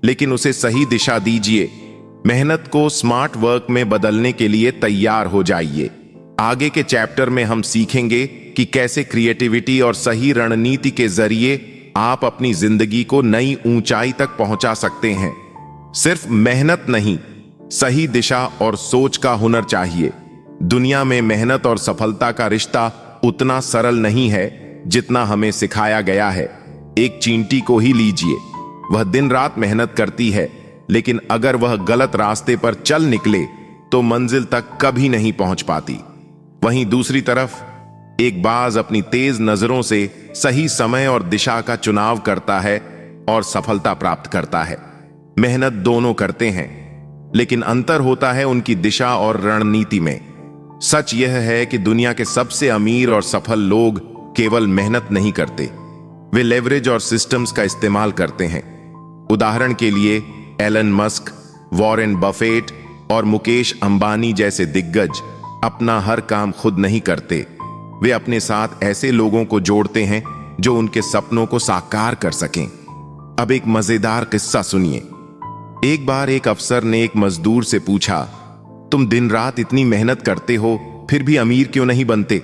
लेकिन उसे सही दिशा दीजिए। मेहनत को स्मार्ट वर्क में बदलने के लिए तैयार हो जाइए। आगे के चैप्टर में हम सीखेंगे कि कैसे क्रिएटिविटी और सही रणनीति के जरिए आप अपनी जिंदगी को नई ऊंचाई तक पहुंचा सकते हैं। सिर्फ मेहनत नहीं, सही दिशा और सोच का हुनर चाहिए। दुनिया में मेहनत और सफलता का रिश्ता उतना सरल नहीं है जितना हमें सिखाया गया है। एक चींटी को ही लीजिए, वह दिन रात मेहनत करती है, लेकिन अगर वह गलत रास्ते पर चल निकले तो मंजिल तक कभी नहीं पहुंच पाती। वहीं दूसरी तरफ एक बाज अपनी तेज नजरों से सही समय और दिशा का चुनाव करता है और सफलता प्राप्त करता है। मेहनत दोनों करते हैं, लेकिन अंतर होता है उनकी दिशा और रणनीति में। सच यह है कि दुनिया के सबसे अमीर और सफल लोग केवल मेहनत नहीं करते, वे लेवरेज और सिस्टम्स का इस्तेमाल करते हैं। उदाहरण के लिए एलन मस्क, वॉरेन बफेट और मुकेश अंबानी जैसे दिग्गज अपना हर काम खुद नहीं करते। वे अपने साथ ऐसे लोगों को जोड़ते हैं जो उनके सपनों को साकार कर सकें। अब एक मजेदार किस्सा सुनिए। एक बार एक अफसर ने एक मजदूर से पूछा, तुम दिन रात इतनी मेहनत करते हो, फिर भी अमीर क्यों नहीं बनते?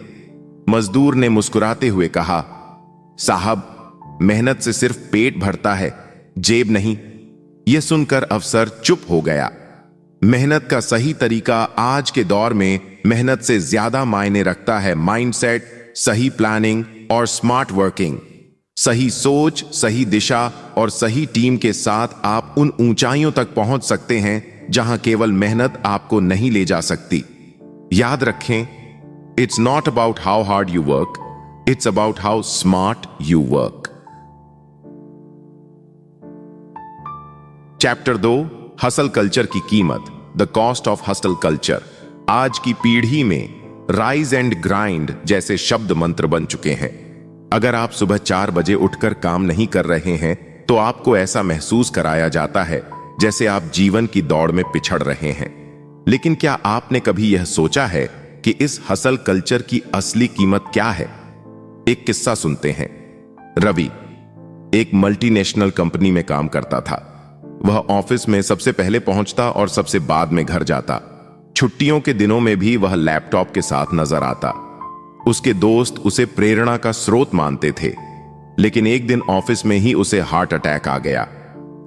मजदूर ने मुस्कुराते हुए कहा, साहब, मेहनत से सिर्फ पेट भरता है, जेब नहीं। यह सुनकर अफसर चुप हो गया। मेहनत का सही तरीका आज के दौर में मेहनत से ज्यादा मायने रखता है माइंडसेट, सही प्लानिंग और स्मार्ट वर्किंग। सही सोच, सही दिशा और सही टीम के साथ आप उन ऊंचाइयों तक पहुंच सकते हैं जहां केवल मेहनत आपको नहीं ले जा सकती। याद रखें, it's not about how hard you work, it's about how smart you work. Chapter 2, hustle culture की कीमत, the cost of hustle culture. आज की पीढ़ी में राइज एंड ग्राइंड जैसे शब्द मंत्र बन चुके हैं। अगर आप सुबह 4 बजे उठकर काम नहीं कर रहे हैं तो आपको ऐसा महसूस कराया जाता है जैसे आप जीवन की दौड़ में पिछड़ रहे हैं। लेकिन क्या आपने कभी यह सोचा है कि इस हसल कल्चर की असली कीमत क्या है? एक किस्सा सुनते हैं। रवि एक मल्टीनेशनल कंपनी में काम करता था। वह ऑफिस में सबसे पहले पहुंचता और सबसे बाद में घर जाता। छुट्टियों के दिनों में भी वह लैपटॉप के साथ नजर आता। उसके दोस्त उसे प्रेरणा का स्रोत मानते थे, लेकिन एक दिन ऑफिस में ही उसे हार्ट अटैक आ गया।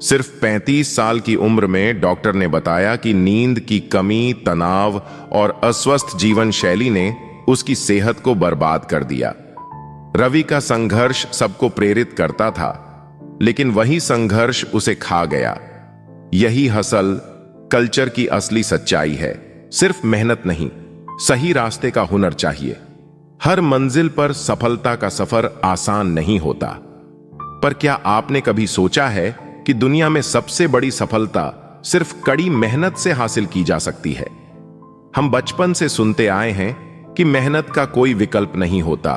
सिर्फ 35 साल की उम्र में डॉक्टर ने बताया कि नींद की कमी, तनाव और अस्वस्थ जीवन शैली ने उसकी सेहत को बर्बाद कर दिया। रवि का संघर्ष सबको प्रेरित करता था, लेकिन वही संघर्ष उसे खा गया। यही हसल कल्चर की असली सच्चाई है। सिर्फ मेहनत नहीं, सही रास्ते का हुनर चाहिए। हर मंजिल पर सफलता का सफर आसान नहीं होता, पर क्या आपने कभी सोचा है कि दुनिया में सबसे बड़ी सफलता सिर्फ कड़ी मेहनत से हासिल की जा सकती है? हम बचपन से सुनते आए हैं कि मेहनत का कोई विकल्प नहीं होता,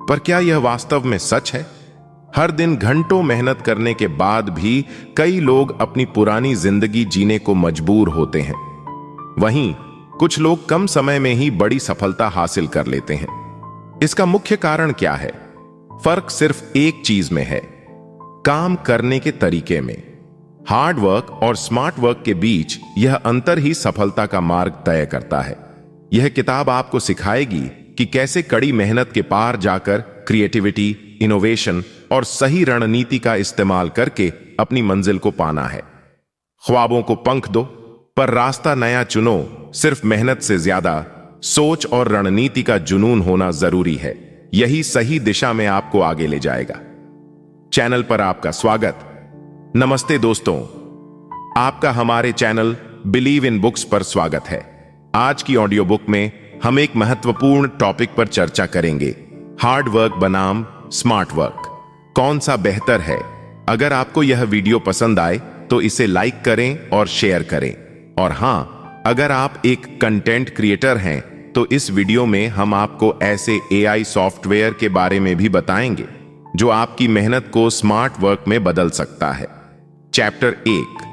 पर क्या यह वास्तव में सच है? हर दिन घंटों मेहनत करने के बाद भी कई लोग अपनी पुरानी जिंदगी जीने को मजबूर होते हैं। वहीं कुछ लोग कम समय में ही बड़ी सफलता हासिल कर लेते हैं। इसका मुख्य कारण क्या है? फर्क सिर्फ एक चीज में है, काम करने के तरीके में। हार्ड वर्क और स्मार्ट वर्क के बीच यह अंतर ही सफलता का मार्ग तय करता है। यह किताब आपको सिखाएगी कि कैसे कड़ी मेहनत के पार जाकर क्रिएटिविटी, इनोवेशन और सही रणनीति का इस्तेमाल करके अपनी मंजिल को पाना है। ख्वाबों को पंख दो, पर रास्ता नया चुनो। सिर्फ मेहनत से ज्यादा सोच और रणनीति का जुनून होना जरूरी है। यही सही दिशा में आपको आगे ले जाएगा। चैनल पर आपका स्वागत। नमस्ते दोस्तों, आपका हमारे चैनल बिलीव इन बुक्स पर स्वागत है। आज की ऑडियो बुक में हम एक महत्वपूर्ण टॉपिक पर चर्चा करेंगे, हार्ड वर्क बनाम स्मार्ट वर्क। कौन सा बेहतर है? अगर आपको यह वीडियो पसंद आए तो इसे लाइक करें और शेयर करें। और हां, अगर आप एक कंटेंट क्रिएटर हैं तो इस वीडियो में हम आपको ऐसे एआई सॉफ्टवेयर के बारे में भी बताएंगे जो आपकी मेहनत को स्मार्ट वर्क में बदल सकता है। चैप्टर 1,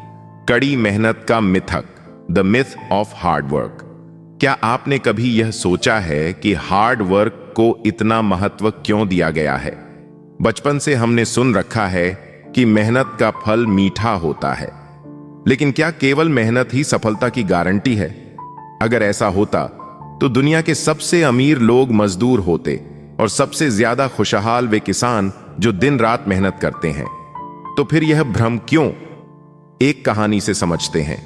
कड़ी मेहनत का मिथक, the myth of hard work. क्या आपने कभी यह सोचा है कि हार्ड वर्क को इतना महत्व क्यों दिया गया है? बचपन से हमने सुन रखा है कि मेहनत का फल मीठा होता है, लेकिन क्या केवल मेहनत ही सफलता की गारंटी है? अगर ऐसा होता तो दुनिया के सबसे अमीर लोग मजदूर होते और सबसे ज्यादा खुशहाल वे किसान जो दिन रात मेहनत करते हैं। तो फिर यह भ्रम क्यों? एक कहानी से समझते हैं।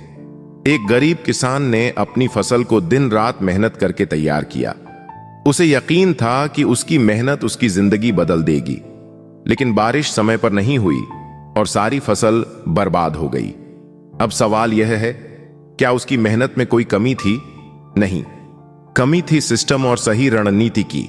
एक गरीब किसान ने अपनी फसल को दिन रात मेहनत करके तैयार किया। उसे यकीन था कि उसकी मेहनत उसकी जिंदगी बदल देगी, लेकिन बारिश समय पर नहीं हुई और सारी फसल बर्बाद हो गई। अब सवाल यह है, क्या उसकी मेहनत में कोई कमी थी? नहीं, कमी थी सिस्टम और सही रणनीति की।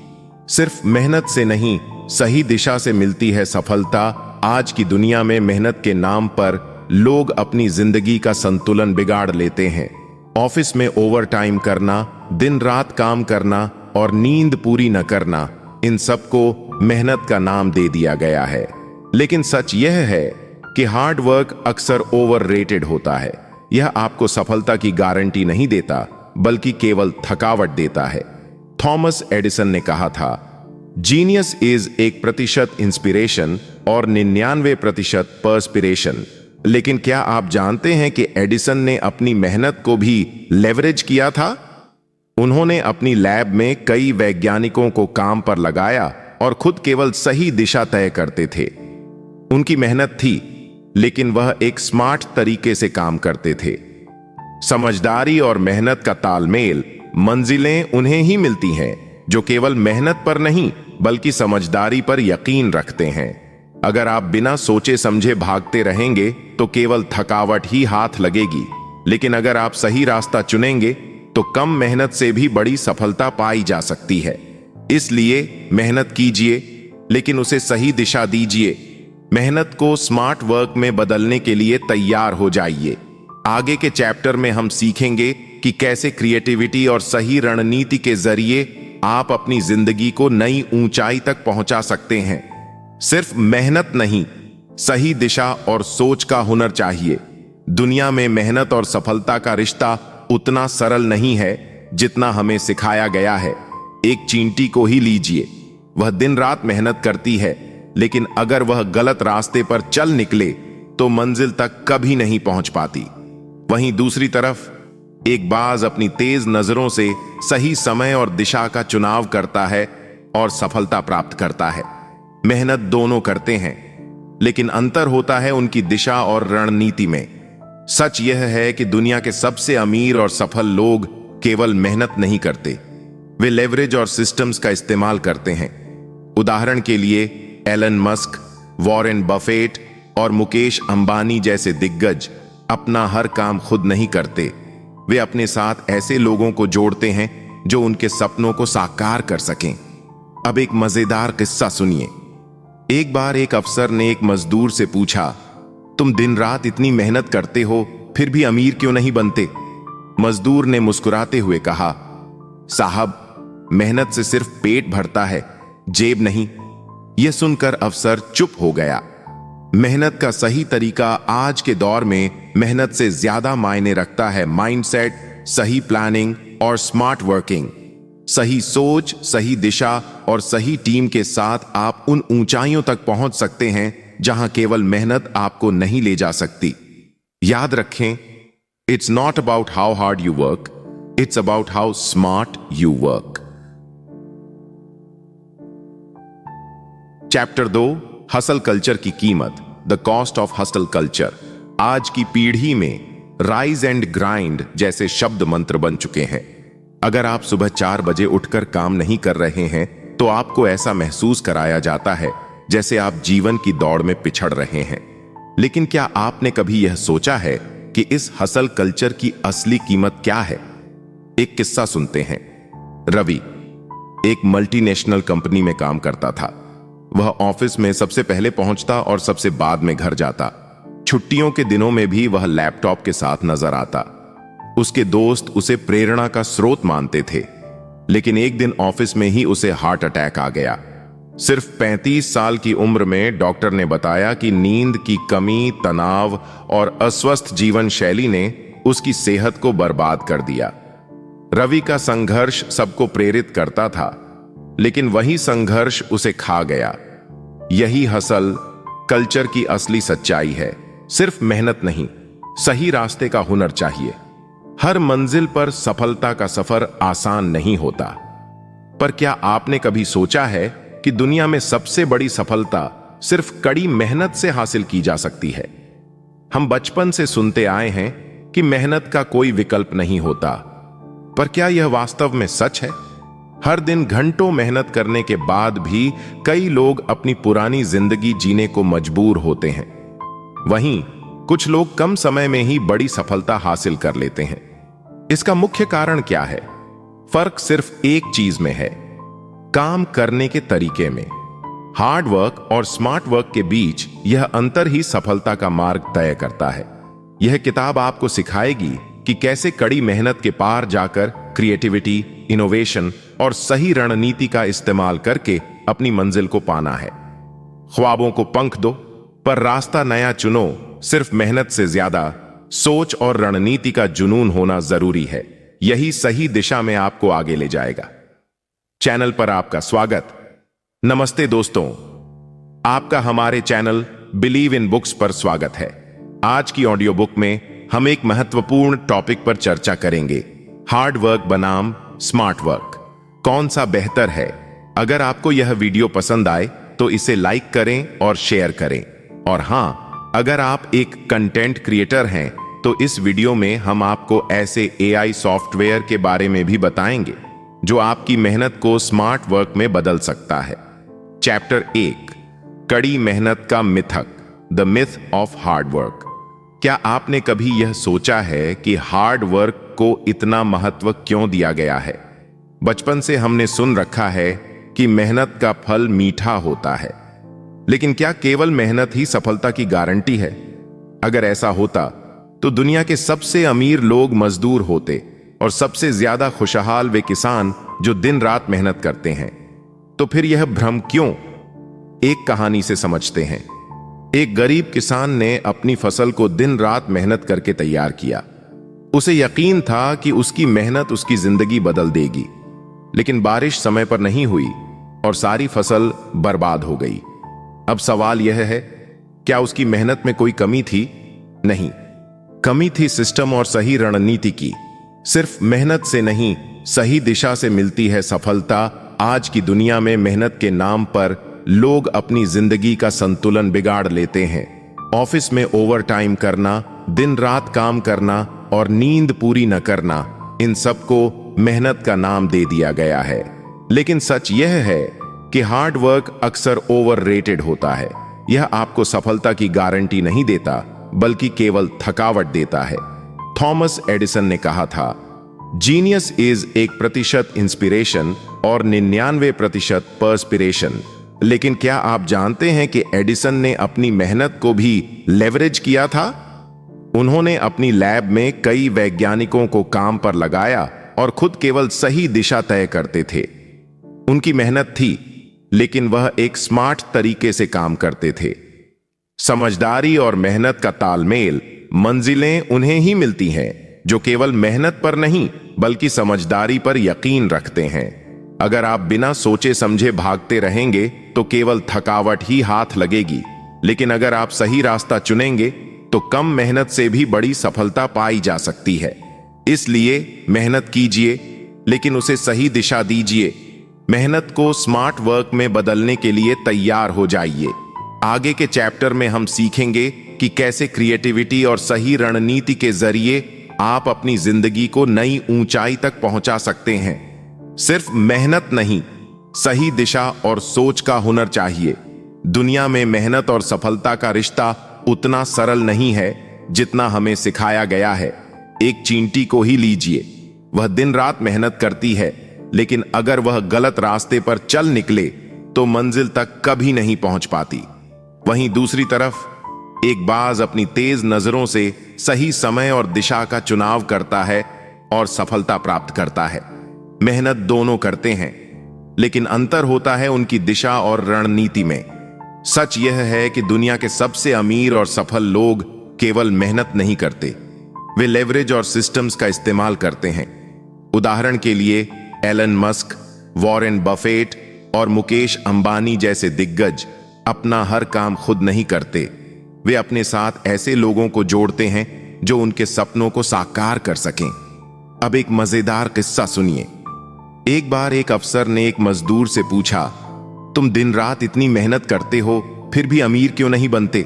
सिर्फ मेहनत से नहीं, सही दिशा से मिलती है सफलता। आज की दुनिया में मेहनत के नाम पर लोग अपनी जिंदगी का संतुलन बिगाड़ लेते हैं। ऑफिस में ओवर टाइम करना, दिन रात काम करना और नींद पूरी न करना, इन सबको मेहनत का नाम दे दिया गया है। लेकिन सच यह है कि हार्ड वर्क अक्सर ओवररेटेड होता है। यह आपको सफलता की गारंटी नहीं देता, बल्कि केवल थकावट देता है। थॉमस एडिसन ने कहा था, जीनियस इज 1% इंस्पिरेशन और 99% पर्सपिरेशन। लेकिन क्या आप जानते हैं कि एडिसन ने अपनी मेहनत को भी लेवरेज किया था? उन्होंने अपनी लैब में कई वैज्ञानिकों को काम पर लगाया और खुद केवल सही दिशा तय करते थे। उनकी मेहनत थी, लेकिन वह एक स्मार्ट तरीके से काम करते थे। समझदारी और मेहनत का तालमेल, मंजिलें उन्हें ही मिलती हैं जो केवल मेहनत पर नहीं बल्कि समझदारी पर यकीन रखते हैं। अगर आप बिना सोचे समझे भागते रहेंगे तो केवल थकावट ही हाथ लगेगी, लेकिन अगर आप सही रास्ता चुनेंगे तो कम मेहनत से भी बड़ी सफलता पाई जा सकती है। इसलिए मेहनत कीजिए, लेकिन उसे सही दिशा दीजिए। मेहनत को स्मार्ट वर्क में बदलने के लिए तैयार हो जाइए। आगे के चैप्टर में हम सीखेंगे कि कैसे क्रिएटिविटी और सही रणनीति के जरिए आप अपनी जिंदगी को नई ऊंचाई तक पहुंचा सकते हैं। सिर्फ मेहनत नहीं, सही दिशा और सोच का हुनर चाहिए। दुनिया में मेहनत और सफलता का रिश्ता उतना सरल नहीं है जितना हमें सिखाया गया है। एक चींटी को ही लीजिए, वह दिन रात मेहनत करती है, लेकिन अगर वह गलत रास्ते पर चल निकले तो मंजिल तक कभी नहीं पहुंच पाती। वहीं दूसरी तरफ एक बाज अपनी तेज नजरों से सही समय और दिशा का चुनाव करता है और सफलता प्राप्त करता है। मेहनत दोनों करते हैं, लेकिन अंतर होता है उनकी दिशा और रणनीति में। सच यह है कि दुनिया के सबसे अमीर और सफल लोग केवल मेहनत नहीं करते, वे लेवरेज और सिस्टम्स का इस्तेमाल करते हैं। उदाहरण के लिए एलन मस्क, वॉरेन बफेट और मुकेश अंबानी जैसे दिग्गज अपना हर काम खुद नहीं करते। वे अपने साथ ऐसे लोगों को जोड़ते हैं जो उनके सपनों को साकार कर सकें। अब एक मजेदार किस्सा सुनिए। एक बार एक अफसर ने एक मजदूर से पूछा, तुम दिन रात इतनी मेहनत करते हो फिर भी अमीर क्यों नहीं बनते? मजदूर ने मुस्कुराते हुए कहा, साहब, मेहनत से सिर्फ पेट भरता है, जेब नहीं। यह सुनकर अफसर चुप हो गया। मेहनत का सही तरीका आज के दौर में मेहनत से ज्यादा मायने रखता है माइंडसेट, सही प्लानिंग और स्मार्ट वर्किंग। सही सोच, सही दिशा और सही टीम के साथ आप उन ऊंचाइयों तक पहुंच सकते हैं जहां केवल मेहनत आपको नहीं ले जा सकती। याद रखें, it's not about how hard you work, it's about how smart you work. Chapter 2, hustle culture की कीमत, the cost of hustle culture. आज की पीढ़ी में राइज एंड ग्राइंड जैसे शब्द मंत्र बन चुके हैं। अगर आप सुबह 4 बजे उठकर काम नहीं कर रहे हैं तो आपको ऐसा महसूस कराया जाता है जैसे आप जीवन की दौड़ में पिछड़ रहे हैं। लेकिन क्या आपने कभी यह सोचा है कि इस हसल कल्चर की असली कीमत क्या है? एक किस्सा सुनते हैं। रवि एक मल्टीनेशनल कंपनी में काम करता था। वह ऑफिस में सबसे पहले पहुंचता और सबसे बाद में घर जाता। छुट्टियों के दिनों में भी वह लैपटॉप के साथ नजर आता। उसके दोस्त उसे प्रेरणा का स्रोत मानते थे, लेकिन एक दिन ऑफिस में ही उसे हार्ट अटैक आ गया। सिर्फ 35 साल की उम्र में डॉक्टर ने बताया कि नींद की कमी, तनाव और अस्वस्थ जीवन शैली ने उसकी सेहत को बर्बाद कर दिया। रवि का संघर्ष सबको प्रेरित करता था, लेकिन वही संघर्ष उसे खा गया। यही हसल कल्चर की असली सच्चाई है। सिर्फ मेहनत नहीं, सही रास्ते का हुनर चाहिए। हर मंजिल पर सफलता का सफर आसान नहीं होता, पर क्या आपने कभी सोचा है कि दुनिया में सबसे बड़ी सफलता सिर्फ कड़ी मेहनत से हासिल की जा सकती है? हम बचपन से सुनते आए हैं कि मेहनत का कोई विकल्प नहीं होता, पर क्या यह वास्तव में सच है? हर दिन घंटों मेहनत करने के बाद भी कई लोग अपनी पुरानी जिंदगी जीने को मजबूर होते हैं। वहीं कुछ लोग कम समय में ही बड़ी सफलता हासिल कर लेते हैं। इसका मुख्य कारण क्या है? फर्क सिर्फ एक चीज में है, काम करने के तरीके में। हार्ड वर्क और स्मार्ट वर्क के बीच यह अंतर ही सफलता का मार्ग तय करता है। यह किताब आपको सिखाएगी कि कैसे कड़ी मेहनत के पार जाकर क्रिएटिविटी, इनोवेशन और सही रणनीति का इस्तेमाल करके अपनी मंजिल को पाना है। ख्वाबों को पंख दो, पर रास्ता नया चुनो। सिर्फ मेहनत से ज्यादा सोच और रणनीति का जुनून होना जरूरी है। यही सही दिशा में आपको आगे ले जाएगा। चैनल पर आपका स्वागत। नमस्ते दोस्तों, आपका हमारे चैनल बिलीव इन बुक्स पर स्वागत है। आज की ऑडियो बुक में हम एक महत्वपूर्ण टॉपिक पर चर्चा करेंगे, हार्ड वर्क बनाम स्मार्ट वर्क। कौन सा बेहतर है? अगर आपको यह वीडियो पसंद आए तो इसे लाइक करें और शेयर करें। और हां, अगर आप एक कंटेंट क्रिएटर हैं तो इस वीडियो में हम आपको ऐसे AI सॉफ्टवेयर के बारे में भी बताएंगे जो आपकी मेहनत को स्मार्ट वर्क में बदल सकता है। चैप्टर 1, कड़ी मेहनत का मिथक, the myth of hard work. क्या आपने कभी यह सोचा है कि हार्ड वर्क को इतना महत्व क्यों दिया गया है? बचपन से हमने सुन रखा है कि मेहनत का फल मीठा होता है, लेकिन क्या केवल मेहनत ही सफलता की गारंटी है? अगर ऐसा होता तो दुनिया के सबसे अमीर लोग मजदूर होते और सबसे ज्यादा खुशहाल वे किसान जो दिन रात मेहनत करते हैं। तो फिर यह भ्रम क्यों? एक कहानी से समझते हैं। एक गरीब किसान ने अपनी फसल को दिन रात मेहनत करके तैयार किया। उसे यकीन था कि उसकी मेहनत उसकी जिंदगी बदल देगी, लेकिन बारिश समय पर नहीं हुई और सारी फसल बर्बाद हो गई। अब सवाल यह है, क्या उसकी मेहनत में कोई कमी थी? नहीं, कमी थी सिस्टम और सही रणनीति की। सिर्फ मेहनत से नहीं, सही दिशा से मिलती है सफलता। आज की दुनिया में मेहनत के नाम पर लोग अपनी जिंदगी का संतुलन बिगाड़ लेते हैं। ऑफिस में ओवर टाइम करना, दिन रात काम करना और नींद पूरी न करना, इन सबको मेहनत का नाम दे दिया गया है। लेकिन सच यह है कि हार्ड वर्क अक्सर ओवररेटेड होता है। यह आपको सफलता की गारंटी नहीं देता, बल्कि केवल थकावट देता है। थॉमस एडिसन ने कहा था, जीनियस इज 1% इंस्पिरेशन और 99% पर्सपिरेशन। लेकिन क्या आप जानते हैं कि एडिसन ने अपनी मेहनत को भी लेवरेज किया था? उन्होंने अपनी लैब में कई वैज्ञानिकों को काम पर लगाया और खुद केवल सही दिशा तय करते थे। उनकी मेहनत थी, लेकिन वह एक स्मार्ट तरीके से काम करते थे। समझदारी और मेहनत का तालमेल, मंजिलें उन्हें ही मिलती हैं जो केवल मेहनत पर नहीं बल्कि समझदारी पर यकीन रखते हैं। अगर आप बिना सोचे समझे भागते रहेंगे तो केवल थकावट ही हाथ लगेगी, लेकिन अगर आप सही रास्ता चुनेंगे तो कम मेहनत से भी बड़ी सफलता पाई जा सकती है। इसलिए मेहनत कीजिए, लेकिन उसे सही दिशा दीजिए। मेहनत को स्मार्ट वर्क में बदलने के लिए तैयार हो जाइए। आगे के चैप्टर में हम सीखेंगे कि कैसे क्रिएटिविटी और सही रणनीति के जरिए आप अपनी जिंदगी को नई ऊंचाई तक पहुंचा सकते हैं। सिर्फ मेहनत नहीं, सही दिशा और सोच का हुनर चाहिए। दुनिया में मेहनत और सफलता का रिश्ता उतना सरल नहीं है जितना हमें सिखाया गया है। एक चींटी को ही लीजिए, वह दिन रात मेहनत करती है, लेकिन अगर वह गलत रास्ते पर चल निकले तो मंजिल तक कभी नहीं पहुंच पाती। वहीं दूसरी तरफ एक बाज अपनी तेज नजरों से सही समय और दिशा का चुनाव करता है और सफलता प्राप्त करता है। मेहनत दोनों करते हैं, लेकिन अंतर होता है उनकी दिशा और रणनीति में। सच यह है कि दुनिया के सबसे अमीर और सफल लोग केवल मेहनत नहीं करते, वे लेवरेज और सिस्टम्स का इस्तेमाल करते हैं। उदाहरण के लिए एलन मस्क, वॉरेन बफेट और मुकेश अंबानी जैसे दिग्गज अपना हर काम खुद नहीं करते। वे अपने साथ ऐसे लोगों को जोड़ते हैं जो उनके सपनों को साकार कर सकें। अब एक मजेदार किस्सा सुनिए। एक बार एक अफसर ने एक मजदूर से पूछा, तुम दिन रात इतनी मेहनत करते हो, फिर भी अमीर क्यों नहीं बनते?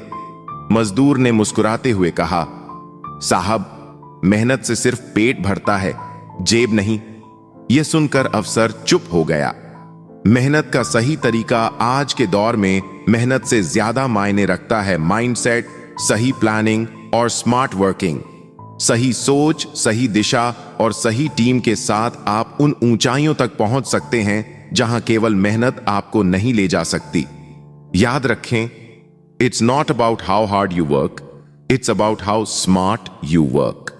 मजदूर ने मुस्कुराते हुए कहा, साहब, मेहनत से सिर्फ पेट भरता है, जेब नहीं। यह सुनकर अफसर चुप हो गया। मेहनत का सही तरीका आज के दौर में मेहनत से ज्यादा मायने रखता है माइंडसेट, सही प्लानिंग और स्मार्ट वर्किंग। सही सोच, सही दिशा और सही टीम के साथ आप उन ऊंचाइयों तक पहुंच सकते हैं जहां केवल मेहनत आपको नहीं ले जा सकती। याद रखें, it's not about how hard you work, it's about how smart you work.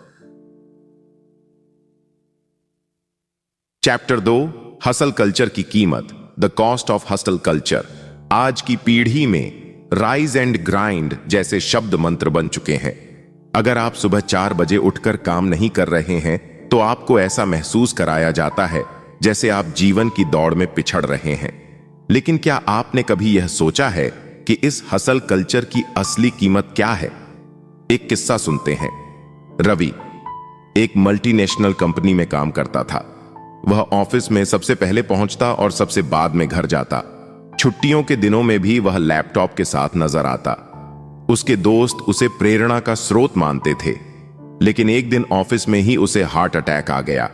Chapter 2, hustle culture की कीमत, the cost of hustle culture. आज की पीढ़ी में राइज एंड ग्राइंड जैसे शब्द मंत्र बन चुके हैं। अगर आप सुबह 4 बजे उठकर काम नहीं कर रहे हैं तो आपको ऐसा महसूस कराया जाता है जैसे आप जीवन की दौड़ में पिछड़ रहे हैं। लेकिन क्या आपने कभी यह सोचा है कि इस हसल कल्चर की असली कीमत क्या है? एक किस्सा सुनते हैं। रवि एक मल्टीनेशनल कंपनी में काम करता था। वह ऑफिस में सबसे पहले पहुंचता और सबसे बाद में घर जाता। छुट्टियों के दिनों में भी वह लैपटॉप के साथ नजर आता। उसके दोस्त उसे प्रेरणा का स्रोत मानते थे, लेकिन एक दिन ऑफिस में ही उसे हार्ट अटैक आ गया।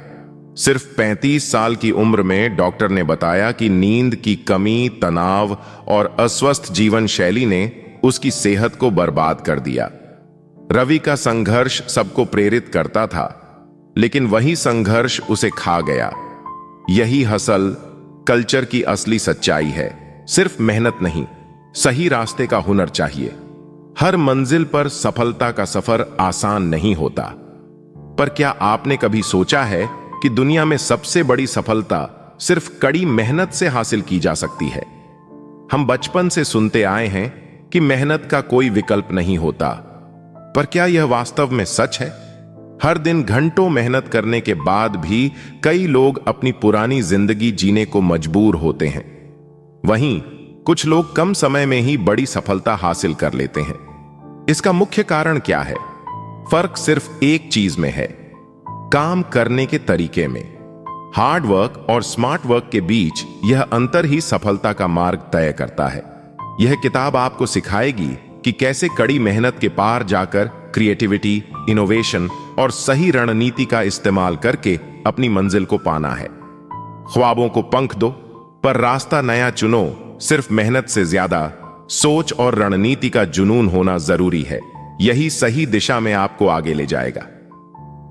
सिर्फ 35 साल की उम्र में डॉक्टर ने बताया कि नींद की कमी, तनाव और अस्वस्थ जीवन शैली ने उसकी सेहत को बर्बाद कर दिया। रवि का संघर्ष सबको प्रेरित करता था, लेकिन वही संघर्ष उसे खा गया। यही हसल कल्चर की असली सच्चाई है। सिर्फ मेहनत नहीं, सही रास्ते का हुनर चाहिए। हर मंजिल पर सफलता का सफर आसान नहीं होता, पर क्या आपने कभी सोचा है कि दुनिया में सबसे बड़ी सफलता सिर्फ कड़ी मेहनत से हासिल की जा सकती है? हम बचपन से सुनते आए हैं कि मेहनत का कोई विकल्प नहीं होता, पर क्या यह वास्तव में सच है? हर दिन घंटों मेहनत करने के बाद भी कई लोग अपनी पुरानी जिंदगी जीने को मजबूर होते हैं। वहीं कुछ लोग कम समय में ही बड़ी सफलता हासिल कर लेते हैं। इसका मुख्य कारण क्या है? फर्क सिर्फ एक चीज में है, काम करने के तरीके में। हार्ड वर्क और स्मार्ट वर्क के बीच यह अंतर ही सफलता का मार्ग तय करता है। यह किताब आपको सिखाएगी कि कैसे कड़ी मेहनत के पार जाकर क्रिएटिविटी, इनोवेशन और सही रणनीति का इस्तेमाल करके अपनी मंजिल को पाना है। ख्वाबों को पंख दो, पर रास्ता नया चुनो। सिर्फ मेहनत से ज्यादा सोच और रणनीति का जुनून होना जरूरी है। यही सही दिशा में आपको आगे ले जाएगा।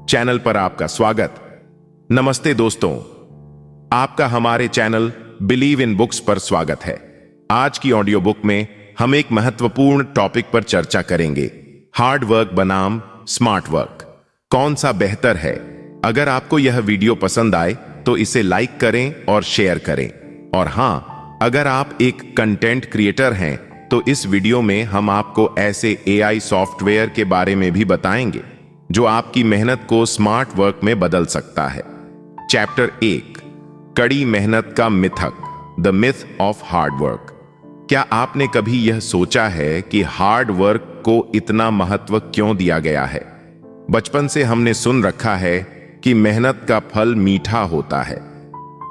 चैनल पर आपका स्वागत। नमस्ते दोस्तों, आपका हमारे चैनल बिलीव इन बुक्स पर स्वागत है। आज की ऑडियो बुक में हम एक महत्वपूर्ण टॉपिक पर चर्चा करेंगे, हार्ड वर्क बनाम स्मार्ट वर्क। कौन सा बेहतर है? अगर आपको यह वीडियो पसंद आए तो इसे लाइक करें और शेयर करें। और हां, अगर आप एक कंटेंट क्रिएटर हैं तो इस वीडियो में हम आपको ऐसे एआई सॉफ्टवेयर के बारे में भी बताएंगे जो आपकी मेहनत को स्मार्ट वर्क में बदल सकता है। चैप्टर 1, कड़ी मेहनत का मिथक, the myth of hard work. क्या आपने कभी यह सोचा है कि हार्ड वर्क को इतना महत्व क्यों दिया गया है? बचपन से हमने सुन रखा है कि मेहनत का फल मीठा होता है,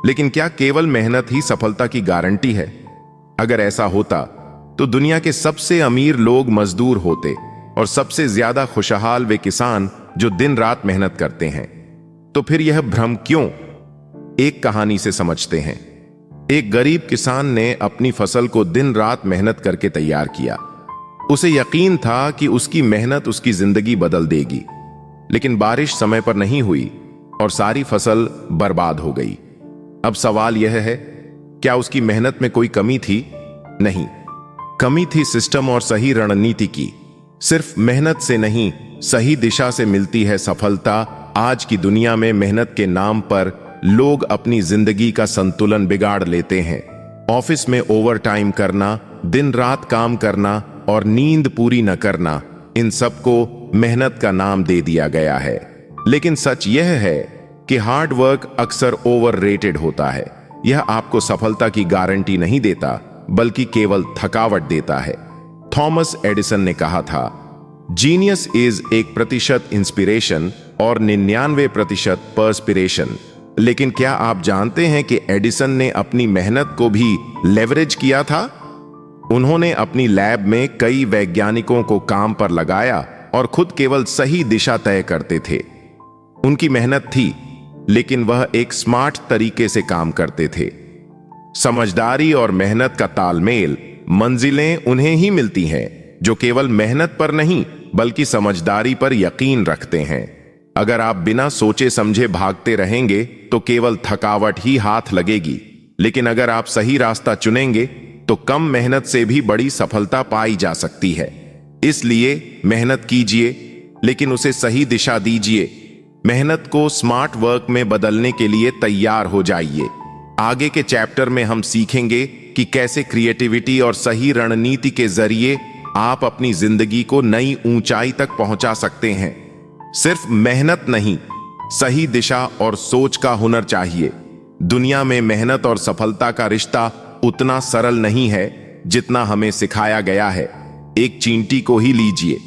लेकिन क्या केवल मेहनत ही सफलता की गारंटी है? अगर ऐसा होता तो दुनिया के सबसे अमीर लोग मजदूर होते और सबसे ज्यादा खुशहाल वे किसान जो दिन रात मेहनत करते हैं। तो फिर यह भ्रम क्यों? एक कहानी से समझते हैं। एक गरीब किसान ने अपनी फसल को दिन रात मेहनत करके तैयार किया। उसे यकीन था कि उसकी मेहनत उसकी जिंदगी बदल देगी, लेकिन बारिश समय पर नहीं हुई और सारी फसल बर्बाद हो गई। अब सवाल यह है, क्या उसकी मेहनत में कोई कमी थी? नहीं, कमी थी सिस्टम और सही रणनीति की। सिर्फ मेहनत से नहीं, सही दिशा से मिलती है सफलता। आज की दुनिया में मेहनत के नाम पर लोग अपनी जिंदगी का संतुलन बिगाड़ लेते हैं। ऑफिस में ओवरटाइम करना, दिन रात काम करना और नींद पूरी न करना, इन सबको मेहनत का नाम दे दिया गया है। लेकिन सच यह है कि हार्ड वर्क अक्सर ओवररेटेड होता है। यह आपको सफलता की गारंटी नहीं देता, बल्कि केवल थकावट देता है। थॉमस एडिसन ने कहा था, जीनियस इज 1% इंस्पिरेशन और 99% पर्सपिरेशन। लेकिन क्या आप जानते हैं कि एडिसन ने अपनी मेहनत को भी लेवरेज किया था? उन्होंने अपनी लैब में कई वैज्ञानिकों को काम पर लगाया और खुद केवल सही दिशा तय करते थे। उनकी मेहनत थी, लेकिन वह एक स्मार्ट तरीके से काम करते थे। समझदारी और मेहनत का तालमेल, मंजिलें उन्हें ही मिलती हैं जो केवल मेहनत पर नहीं बल्कि समझदारी पर यकीन रखते हैं। अगर आप बिना सोचे समझे भागते रहेंगे तो केवल थकावट ही हाथ लगेगी, लेकिन अगर आप सही रास्ता चुनेंगे तो कम मेहनत से भी बड़ी सफलता पाई जा सकती है। इसलिए मेहनत कीजिए, लेकिन उसे सही दिशा दीजिए। मेहनत को स्मार्ट वर्क में बदलने के लिए तैयार हो जाइए। आगे के चैप्टर में हम सीखेंगे कि कैसे क्रिएटिविटी और सही रणनीति के जरिए आप अपनी जिंदगी को नई ऊंचाई तक पहुंचा सकते हैं। सिर्फ मेहनत नहीं, सही दिशा और सोच का हुनर चाहिए। दुनिया में मेहनत और सफलता का रिश्ता उतना सरल नहीं है जितना हमें सिखाया गया है। एक चींटी को ही लीजिए,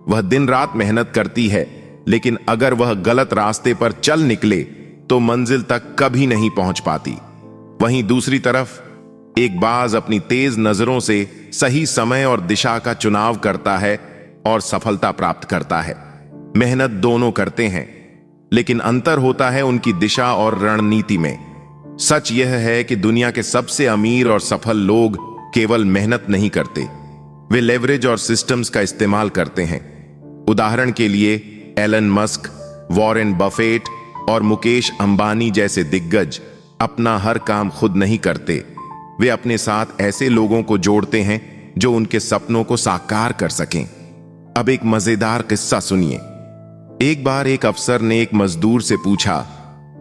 वह दिन रात मेहनत करती है, लेकिन अगर वह गलत रास्ते पर चल निकले तो मंजिल तक कभी नहीं पहुंच पाती। वहीं दूसरी तरफ एक बाज अपनी तेज नजरों से सही समय और दिशा का चुनाव करता है और सफलता प्राप्त करता है। मेहनत दोनों करते हैं, लेकिन अंतर होता है उनकी दिशा और रणनीति में। सच यह है कि दुनिया के सबसे अमीर और सफल लोग केवल मेहनत नहीं करते, वे लेवरेज और सिस्टम्स का इस्तेमाल करते हैं। उदाहरण के लिए एलन मस्क, वॉरेन बफेट और मुकेश अंबानी जैसे दिग्गज अपना हर काम खुद नहीं करते। वे अपने साथ ऐसे लोगों को जोड़ते हैं जो उनके सपनों को साकार कर सकें। अब एक मजेदार किस्सा सुनिए। एक बार एक अफसर ने एक मजदूर से पूछा,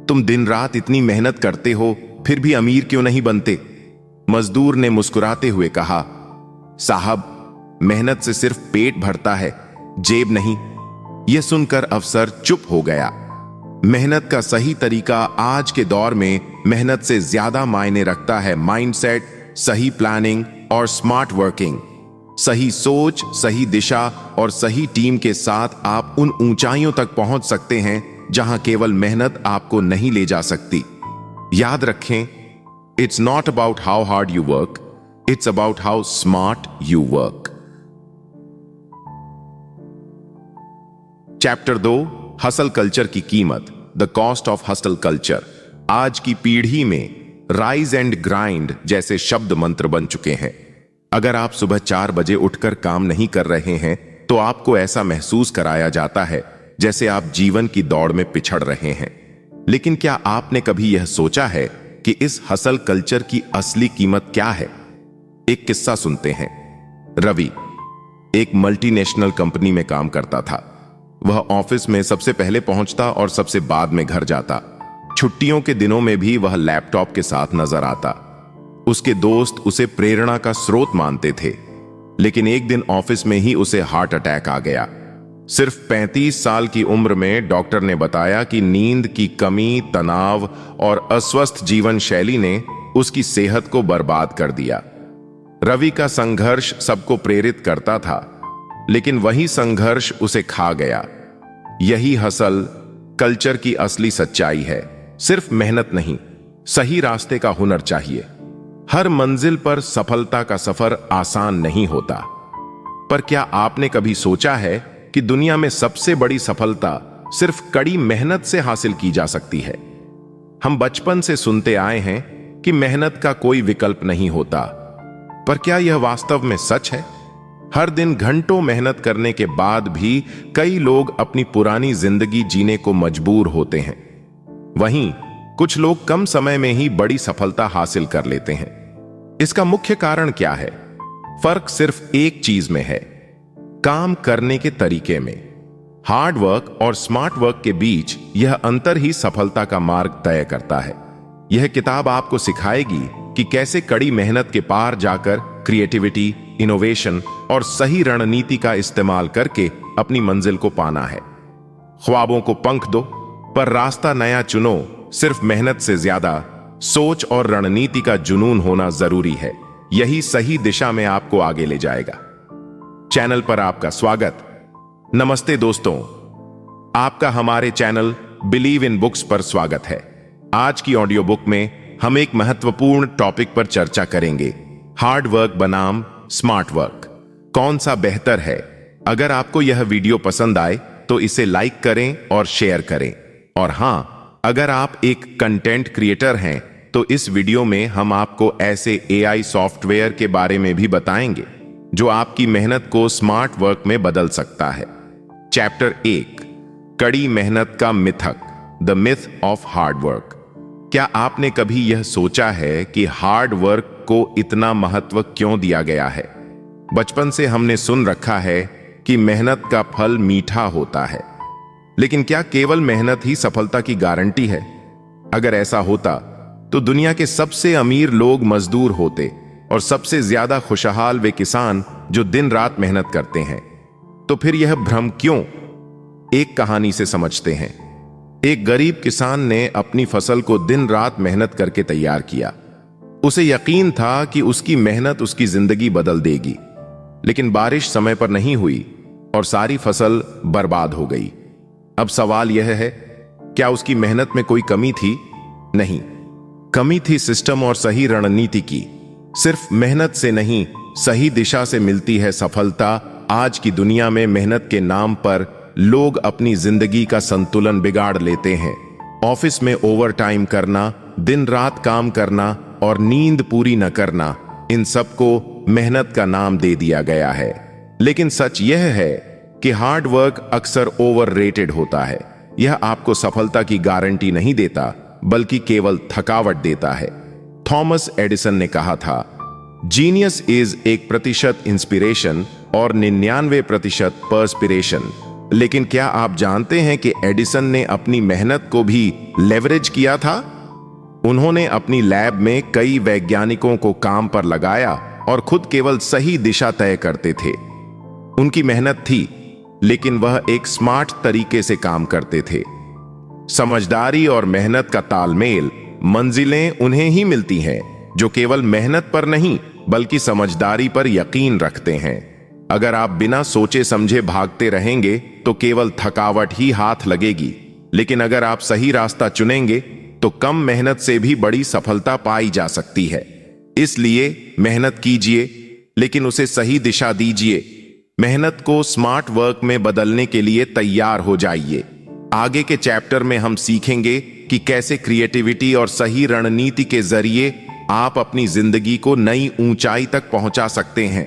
तुम दिन रात इतनी मेहनत करते हो, फिर भी अमीर क्यों नहीं बनते? मजदूर ने मुस्कुराते हुए कहा, साहब, मेहनत से सिर्फ पेट भरता है, जेब नहीं। यह सुनकर अफसर चुप हो गया। मेहनत का सही तरीका आज के दौर में मेहनत से ज्यादा मायने रखता है माइंडसेट, सही प्लानिंग और स्मार्ट वर्किंग। सही सोच, सही दिशा और सही टीम के साथ आप उन ऊंचाइयों तक पहुंच सकते हैं जहां केवल मेहनत आपको नहीं ले जा सकती। याद रखें, it's not about how hard you work, it's about how smart you work. Chapter 2, hustle culture की कीमत, the cost of hustle culture. आज की पीढ़ी में राइज एंड ग्राइंड जैसे शब्द मंत्र बन चुके हैं। अगर आप सुबह 4 बजे उठकर काम नहीं कर रहे हैं तो आपको ऐसा महसूस कराया जाता है जैसे आप जीवन की दौड़ में पिछड़ रहे हैं। लेकिन क्या आपने कभी यह सोचा है कि इस हसल कल्चर की असली कीमत क्या है? एक किस्सा सुनते हैं। रवि एक मल्टीनेशनल कंपनी में काम करता था। वह ऑफिस में सबसे पहले पहुंचता और सबसे बाद में घर जाता। छुट्टियों के दिनों में भी वह लैपटॉप के साथ नजर आता। उसके दोस्त उसे प्रेरणा का स्रोत मानते थे। लेकिन एक दिन ऑफिस में ही उसे हार्ट अटैक आ गया। सिर्फ 35 साल की उम्र में डॉक्टर ने बताया कि नींद की कमी, तनाव और अस्वस्थ जीवन शैली ने उसकी सेहत को बर्बाद कर दिया। रवि का संघर्ष सबको प्रेरित करता था, लेकिन वही संघर्ष उसे खा गया। यही हसल कल्चर की असली सच्चाई है। सिर्फ मेहनत नहीं, सही रास्ते का हुनर चाहिए। हर मंजिल पर सफलता का सफर आसान नहीं होता, पर क्या आपने कभी सोचा है कि दुनिया में सबसे बड़ी सफलता सिर्फ कड़ी मेहनत से हासिल की जा सकती है? हम बचपन से सुनते आए हैं कि मेहनत का कोई विकल्प नहीं होता, पर क्या यह वास्तव में सच है? हर दिन घंटों मेहनत करने के बाद भी कई लोग अपनी पुरानी जिंदगी जीने को मजबूर होते हैं। वहीं कुछ लोग कम समय में ही बड़ी सफलता हासिल कर लेते हैं। इसका मुख्य कारण क्या है? फर्क सिर्फ एक चीज में है, काम करने के तरीके में। हार्ड वर्क और स्मार्ट वर्क के बीच यह अंतर ही सफलता का मार्ग तय करता है। यह किताब आपको सिखाएगी कि कैसे कड़ी मेहनत के पार जाकर क्रिएटिविटी, इनोवेशन और सही रणनीति का इस्तेमाल करके अपनी मंजिल को पाना है। ख्वाबों को पंख दो, पर रास्ता नया चुनो। सिर्फ मेहनत से ज्यादा सोच और रणनीति का जुनून होना जरूरी है। यही सही दिशा में आपको आगे ले जाएगा। चैनल पर आपका स्वागत। नमस्ते दोस्तों, आपका हमारे चैनल बिलीव इन बुक्स पर स्वागत है। आज की ऑडियो बुक में हम एक महत्वपूर्ण टॉपिक पर चर्चा करेंगे, हार्ड वर्क बनाम स्मार्ट वर्क। कौन सा बेहतर है? अगर आपको यह वीडियो पसंद आए तो इसे लाइक करें और शेयर करें। और हां, अगर आप एक कंटेंट क्रिएटर हैं तो इस वीडियो में हम आपको ऐसे एआई सॉफ्टवेयर के बारे में भी बताएंगे जो आपकी मेहनत को स्मार्ट वर्क में बदल सकता है। चैप्टर 1, कड़ी मेहनत का मिथक, the myth of hard work. क्या आपने कभी यह सोचा है कि हार्ड वर्क को इतना महत्व क्यों दिया गया है? बचपन से हमने सुन रखा है कि मेहनत का फल मीठा होता है, लेकिन क्या केवल मेहनत ही सफलता की गारंटी है? अगर ऐसा होता तो दुनिया के सबसे अमीर लोग मजदूर होते और सबसे ज्यादा खुशहाल वे किसान जो दिन रात मेहनत करते हैं। तो फिर यह भ्रम क्यों? एक कहानी से समझते हैं। एक गरीब किसान ने अपनी फसल को दिन रात मेहनत करके तैयार किया। उसे यकीन था कि उसकी मेहनत उसकी जिंदगी बदल देगी, लेकिन बारिश समय पर नहीं हुई और सारी फसल बर्बाद हो गई। अब सवाल यह है, क्या उसकी मेहनत में कोई कमी थी? नहीं, कमी थी सिस्टम और सही रणनीति की। सिर्फ मेहनत से नहीं, सही दिशा से मिलती है सफलता। आज की दुनिया में मेहनत के नाम पर लोग अपनी जिंदगी का संतुलन बिगाड़ लेते हैं। ऑफिस में ओवर टाइम करना, दिन रात काम करना और नींद पूरी न करना, इन सबको मेहनत का नाम दे दिया गया है। लेकिन सच यह है कि हार्ड वर्क अक्सर ओवररेटेड होता है। यह आपको सफलता की गारंटी नहीं देता, बल्कि केवल थकावट देता है। थॉमस एडिसन ने कहा था, जीनियस इज 1% इंस्पिरेशन और 99% पर्सपिरेशन। लेकिन क्या आप जानते हैं कि एडिसन ने अपनी मेहनत को भी लेवरेज किया था? उन्होंने अपनी लैब में कई वैज्ञानिकों को काम पर लगाया और खुद केवल सही दिशा तय करते थे। उनकी मेहनत थी, लेकिन वह एक स्मार्ट तरीके से काम करते थे। समझदारी और मेहनत का तालमेल, मंजिलें उन्हें ही मिलती हैं जो केवल मेहनत पर नहीं बल्कि समझदारी पर यकीन रखते हैं। अगर आप बिना सोचे समझे भागते रहेंगे तो केवल थकावट ही हाथ लगेगी, लेकिन अगर आप सही रास्ता चुनेंगे तो कम मेहनत से भी बड़ी सफलता पाई जा सकती है। इसलिए मेहनत कीजिए, लेकिन उसे सही दिशा दीजिए। मेहनत को स्मार्ट वर्क में बदलने के लिए तैयार हो जाइए। आगे के चैप्टर में हम सीखेंगे कि कैसे क्रिएटिविटी और सही रणनीति के जरिए आप अपनी जिंदगी को नई ऊंचाई तक पहुंचा सकते हैं।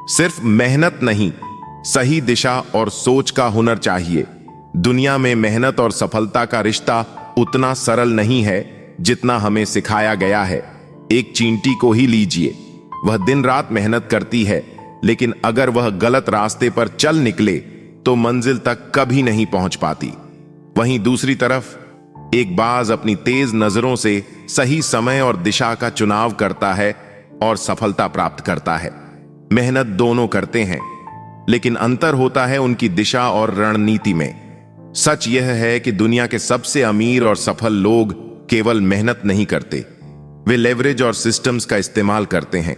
सिर्फ मेहनत नहीं, सही दिशा और सोच का हुनर चाहिए। दुनिया में मेहनत और सफलता का रिश्ता उतना सरल नहीं है जितना हमें सिखाया गया है। एक चींटी को ही लीजिए, वह दिन रात मेहनत करती है, लेकिन अगर वह गलत रास्ते पर चल निकले तो मंजिल तक कभी नहीं पहुंच पाती। वहीं दूसरी तरफ एक बाज अपनी तेज नजरों से सही समय और दिशा का चुनाव करता है और सफलता प्राप्त करता है। मेहनत दोनों करते हैं, लेकिन अंतर होता है उनकी दिशा और रणनीति में। सच यह है कि दुनिया के सबसे अमीर और सफल लोग केवल मेहनत नहीं करते, वे लेवरेज और सिस्टम्स का इस्तेमाल करते हैं।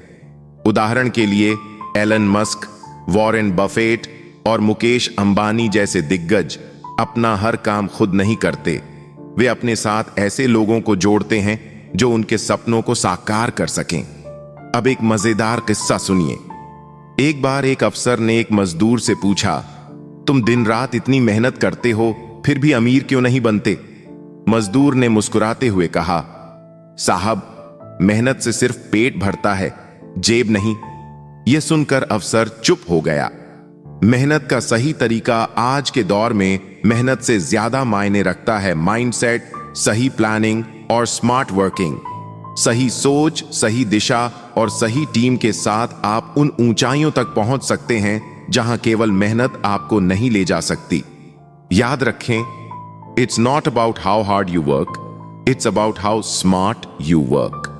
उदाहरण के लिए एलन मस्क, वॉरेन बफेट और मुकेश अंबानी जैसे दिग्गज अपना हर काम खुद नहीं करते, वे अपने साथ ऐसे लोगों को जोड़ते हैं जो उनके सपनों को साकार कर सकें। अब एक मजेदार किस्सा सुनिए। एक बार एक अफसर ने एक मजदूर से पूछा, तुम दिन रात इतनी मेहनत करते हो, फिर भी अमीर क्यों नहीं बनते? मजदूर ने मुस्कुराते हुए कहा, साहब, मेहनत से सिर्फ पेट भरता है, जेब नहीं। यह सुनकर अफसर चुप हो गया। मेहनत का सही तरीका आज के दौर में मेहनत से ज्यादा मायने रखता है माइंडसेट, सही प्लानिंग और स्मार्ट वर्किंग। सही सोच, सही दिशा और सही टीम के साथ आप उन ऊंचाइयों तक पहुंच सकते हैं जहां केवल मेहनत आपको नहीं ले जा सकती। याद रखें, it's not about how hard you work, it's about how smart you work.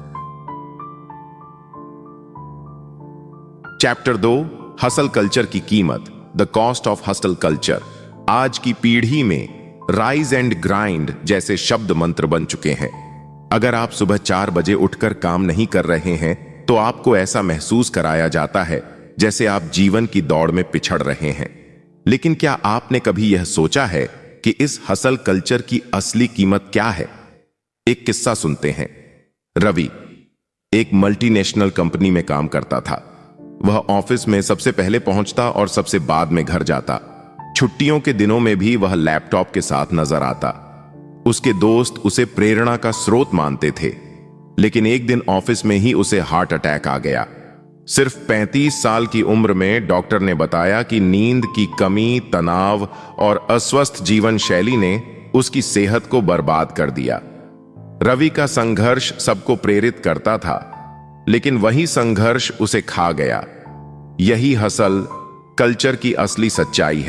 Chapter 2, hustle culture की कीमत, the cost of hustle culture. आज की पीढ़ी में राइज एंड ग्राइंड जैसे शब्द मंत्र बन चुके हैं। अगर आप सुबह 4 बजे उठकर काम नहीं कर रहे हैं तो आपको ऐसा महसूस कराया जाता है जैसे आप जीवन की दौड़ में पिछड़ रहे हैं। लेकिन क्या आपने कभी यह सोचा है कि इस हसल कल्चर की असली कीमत क्या है? एक किस्सा सुनते हैं। रवि एक मल्टीनेशनल कंपनी में काम करता था। वह ऑफिस में सबसे पहले पहुंचता और सबसे बाद में घर जाता। छुट्टियों के दिनों में भी वह लैपटॉप के साथ नजर आता। उसके दोस्त उसे प्रेरणा का स्रोत मानते थे, लेकिन एक दिन ऑफिस में ही उसे हार्ट अटैक आ गया। सिर्फ 35 साल की उम्र में डॉक्टर ने बताया कि नींद की कमी, तनाव और अस्वस्थ जीवन शैली ने उसकी सेहत को बर्बाद कर दिया। रवि का संघर्ष सबको प्रेरित करता था, लेकिन वही संघर्ष उसे खा गया। यही हसल कल्चर की असली सच्चाई है।